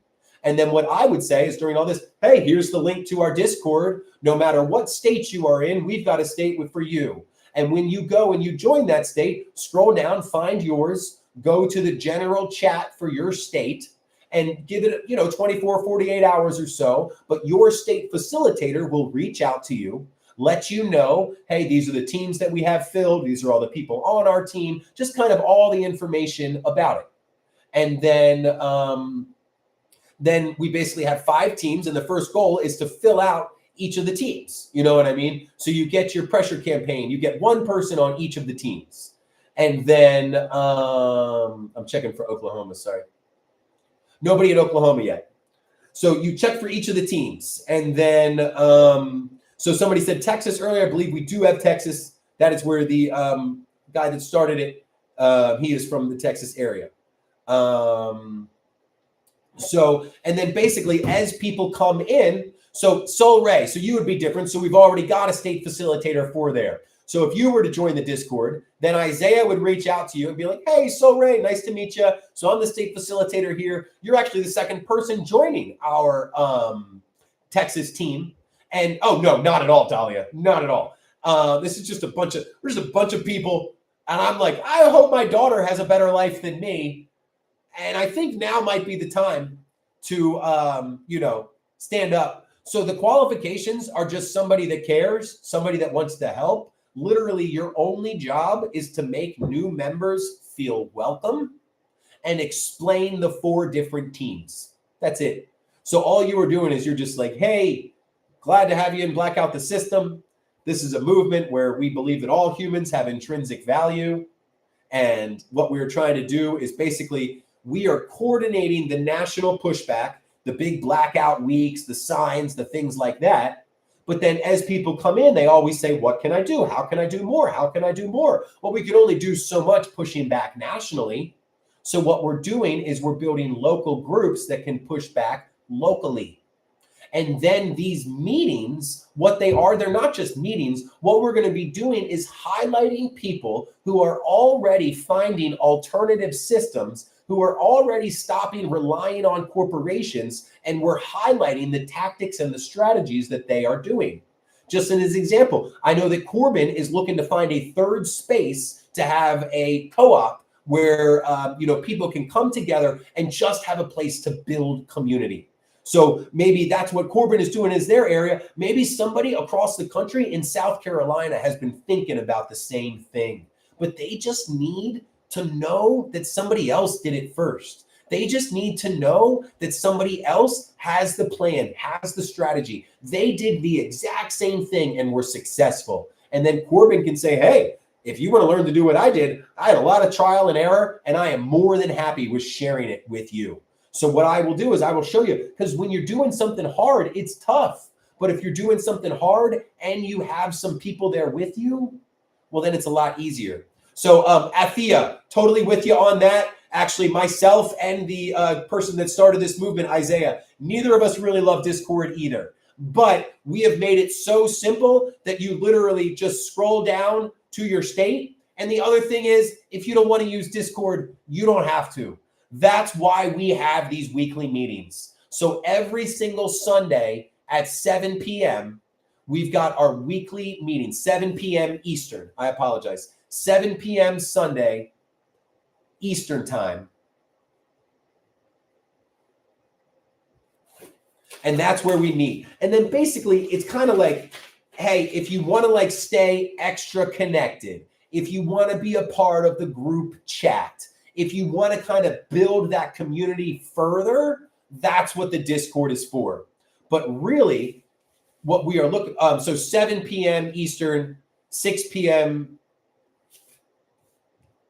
A: And then what I would say is during all this, hey, here's the link to our Discord. No matter what state you are in, we've got a state for you. And when you go and you join that state, scroll down, find yours, go to the general chat for your state and give it, 24, 48 hours or so. But your state facilitator will reach out to you, let you know, hey, these are the teams that we have filled. These are all the people on our team, just kind of all the information about it. And then we basically have 5 teams. And the first goal is to fill out each of the teams. You know what I mean? So you get your pressure campaign. You get one person on each of the teams. And then I'm checking for Oklahoma. Sorry. Nobody in Oklahoma yet. So you check for each of the teams. And then, so somebody said Texas earlier. I believe we do have Texas. That is where the guy that started it, he is from the Texas area. So, and then basically as people come in, so Sol Ray, so you would be different. So we've already got a state facilitator for there. So if you were to join the Discord, then Isaiah would reach out to you and be like, hey, Sol Ray, nice to meet you. So I'm the state facilitator here. You're actually the second person joining our Texas team. And oh no, not at all, Dahlia, not at all. This is just there's a bunch of people. And I'm like, I hope my daughter has a better life than me. And I think now might be the time to, stand up. So the qualifications are just somebody that cares, somebody that wants to help. Literally, your only job is to make new members feel welcome and explain the 4 different teams. That's it. So all you are doing is you're just like, hey, glad to have you in Black Out the System. This is a movement where we believe that all humans have intrinsic value. And what we're trying to do is basically we are coordinating the national pushback, the big blackout weeks, the signs, the things like that. But then as people come in, they always say, what can I do? How can I do more? How can I do more? Well, we can only do so much pushing back nationally. So what we're doing is we're building local groups that can push back locally. And then these meetings, what they are, they're not just meetings. What we're going to be doing is highlighting people who are already finding alternative systems, who are already stopping relying on corporations, and we're highlighting the tactics and the strategies that they are doing. Just as an example, I know that Corbin is looking to find a third space to have a co-op where people can come together and just have a place to build community. So maybe that's what Corbin is doing in their area. Maybe somebody across the country in South Carolina has been thinking about the same thing, but they just need to know that somebody else did it first. They just need to know that somebody else has the plan, has the strategy. They did the exact same thing and were successful. And then Corbin can say, hey, if you want to learn to do what I did, I had a lot of trial and error, and I am more than happy with sharing it with you. So what I will do is I will show you, because when you're doing something hard, it's tough. But if you're doing something hard and you have some people there with you, well, then it's a lot easier. So Athea, totally with you on that. Actually, myself and the person that started this movement, Isaiah, neither of us really love Discord either. But we have made it so simple that you literally just scroll down to your state. And the other thing is, if you don't want to use Discord, you don't have to. That's why we have these weekly meetings. So every single Sunday at 7 p.m., we've got our weekly meeting, 7 p.m. Eastern. I apologize. 7 p.m. Sunday, Eastern time. And that's where we meet. And then basically, it's kind of like, hey, if you want to stay extra connected, if you want to be a part of the group chat, if you want to kind of build that community further, that's what the Discord is for. But really, what we are looking, so 7 p.m. Eastern, 6 p.m.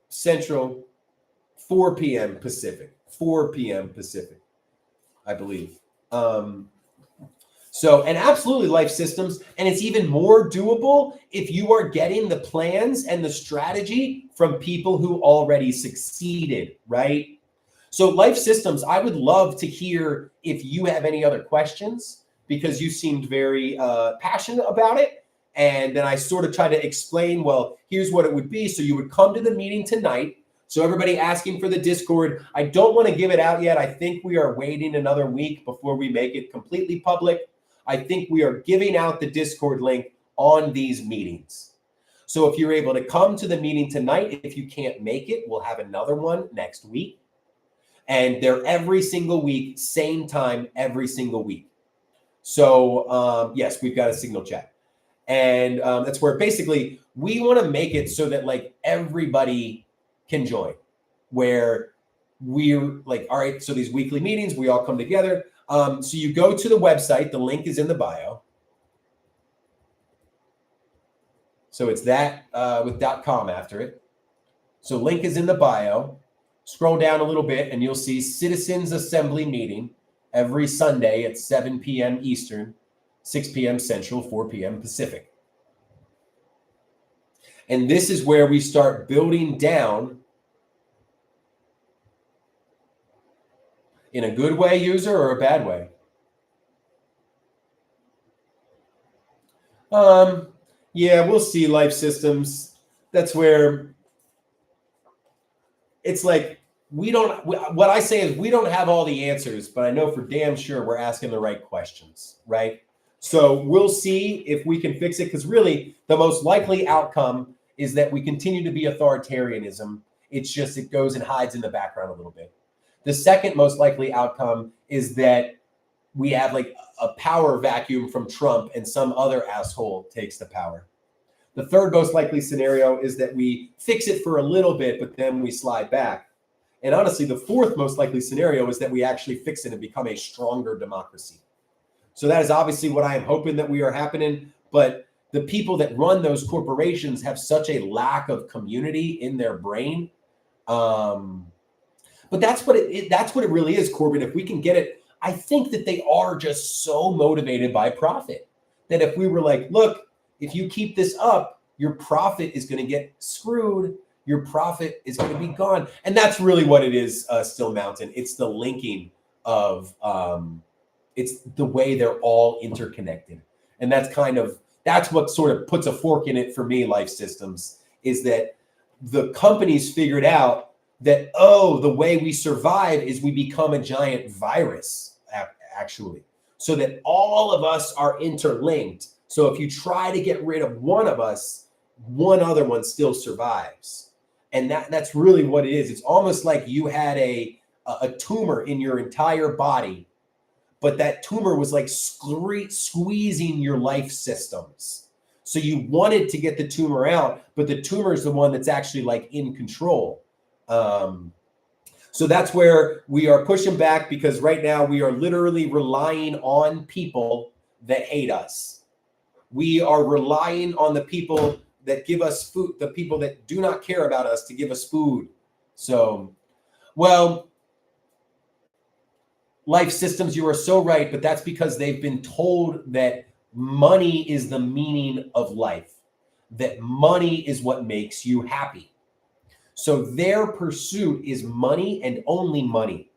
A: Central, 4 p.m. Pacific, I believe. And absolutely Life Systems. And it's even more doable if you are getting the plans and the strategy from people who already succeeded, right? So Life Systems, I would love to hear if you have any other questions, because you seemed very passionate about it. And then I sort of tried to explain, well, here's what it would be. So you would come to the meeting tonight. So everybody asking for the Discord, I don't want to give it out yet. I think we are waiting another week before we make it completely public. I think we are giving out the Discord link on these meetings. So if you're able to come to the meeting tonight, if you can't make it, we'll have another one next week. And they're every single week, same time, every single week. So yes, we've got a signal chat. And that's where basically we want to make it so that like everybody can join, where we're like, all right, so these weekly meetings, we all come together. So you go to the website, the link is in the bio. So it's that with .com after it. So link is in the bio. Scroll down a little bit and you'll see Citizens Assembly meeting every Sunday at 7 p.m. Eastern, 6 p.m. Central, 4 p.m. Pacific. And this is where we start building down in a good way, user, or a bad way. Yeah, we'll see. Life systems. That's where it's like what I say is we don't have all the answers, but I know for damn sure we're asking the right questions, right? So we'll see if we can fix it, because really the most likely outcome is that we continue to be authoritarianism. It's just it goes and hides in the background a little bit. The second most likely outcome is that we have like a power vacuum from Trump and some other asshole takes the power. The third most likely scenario is that we fix it for a little bit, but then we slide back. And honestly, the fourth most likely scenario is that we actually fix it and become a stronger democracy. So that is obviously what I am hoping that we are happening. But the people that run those corporations have such a lack of community in their brain. But that's what it really is, Corbin. If we can get it, I think that they are just so motivated by profit that if we were like, look, if you keep this up, your profit is going to get screwed. Your profit is going to be gone. And that's really what it is, Still Mountain. It's the linking of, it's the way they're all interconnected. And that's what sort of puts a fork in it for me, Life Systems, is that the companies figured out that, oh, the way we survive is we become a giant virus, actually, so that all of us are interlinked. So if you try to get rid of one of us, one other one still survives. And that's really what it is. It's almost like you had a tumor in your entire body, but that tumor was like squeezing your life systems. So you wanted to get the tumor out, but the tumor is the one that's actually like in control. So that's where we are pushing back, because right now we are literally relying on people that hate us. We are relying on the people that give us food, the people that do not care about us to give us food. So, well, Life Systems, you are so right, but that's because they've been told that money is the meaning of life, that money is what makes you happy. So their pursuit is money and only money.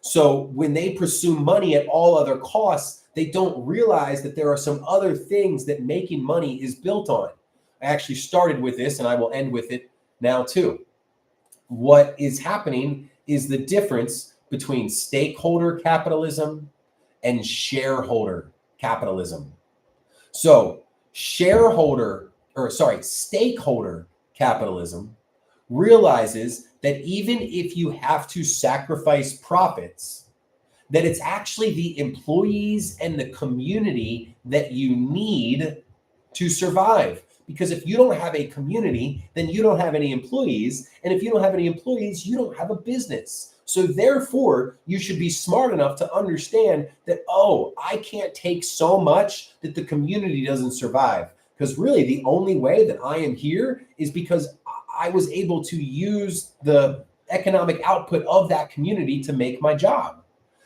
A: So when they pursue money at all other costs, they don't realize that there are some other things that making money is built on. I actually started with this and I will end with it now too. What is happening is the difference between stakeholder capitalism and shareholder capitalism. So stakeholder capitalism realizes that even if you have to sacrifice profits, that it's actually the employees and the community that you need to survive. Because if you don't have a community, then you don't have any employees. And if you don't have any employees, you don't have a business. So therefore, you should be smart enough to understand that, oh, I can't take so much that the community doesn't survive. Because really the only way that I am here is because I was able to use the economic output of that community to make my job.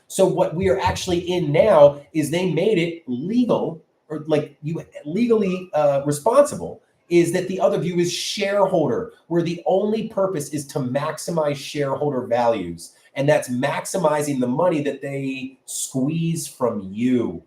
A: So what we are actually in now is they made it legal, or like you legally responsible, is that the other view is shareholder, where the only purpose is to maximize shareholder values. And that's maximizing the money that they squeeze from you.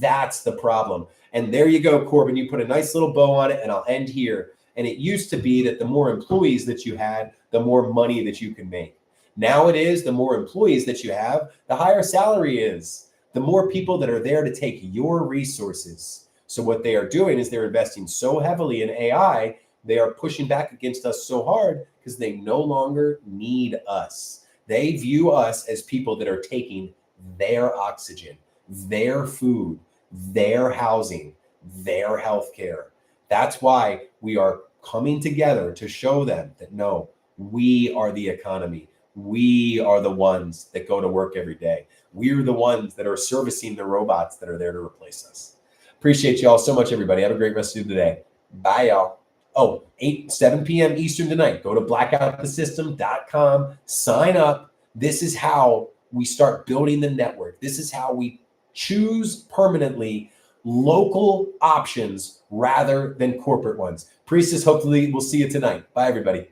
A: That's the problem. And there you go, Corbin, you put a nice little bow on it, and I'll end here. And it used to be that the more employees that you had, the more money that you can make. Now it is the more employees that you have, the higher salary is, the more people that are there to take your resources. So what they are doing is they're investing so heavily in AI, they are pushing back against us so hard because they no longer need us. They view us as people that are taking their oxygen, their food, their housing, their healthcare. That's why we are coming together to show them that no, we are the economy. We are the ones that go to work every day. We're the ones that are servicing the robots that are there to replace us. Appreciate you all so much, everybody. Have a great rest of the day. Bye, y'all. Oh, 7 p.m. Eastern tonight. Go to blackoutthesystem.com. Sign up. This is how we start building the network. This is how we choose permanently local options rather than corporate ones. Priestess, hopefully we'll see you tonight. Bye, everybody.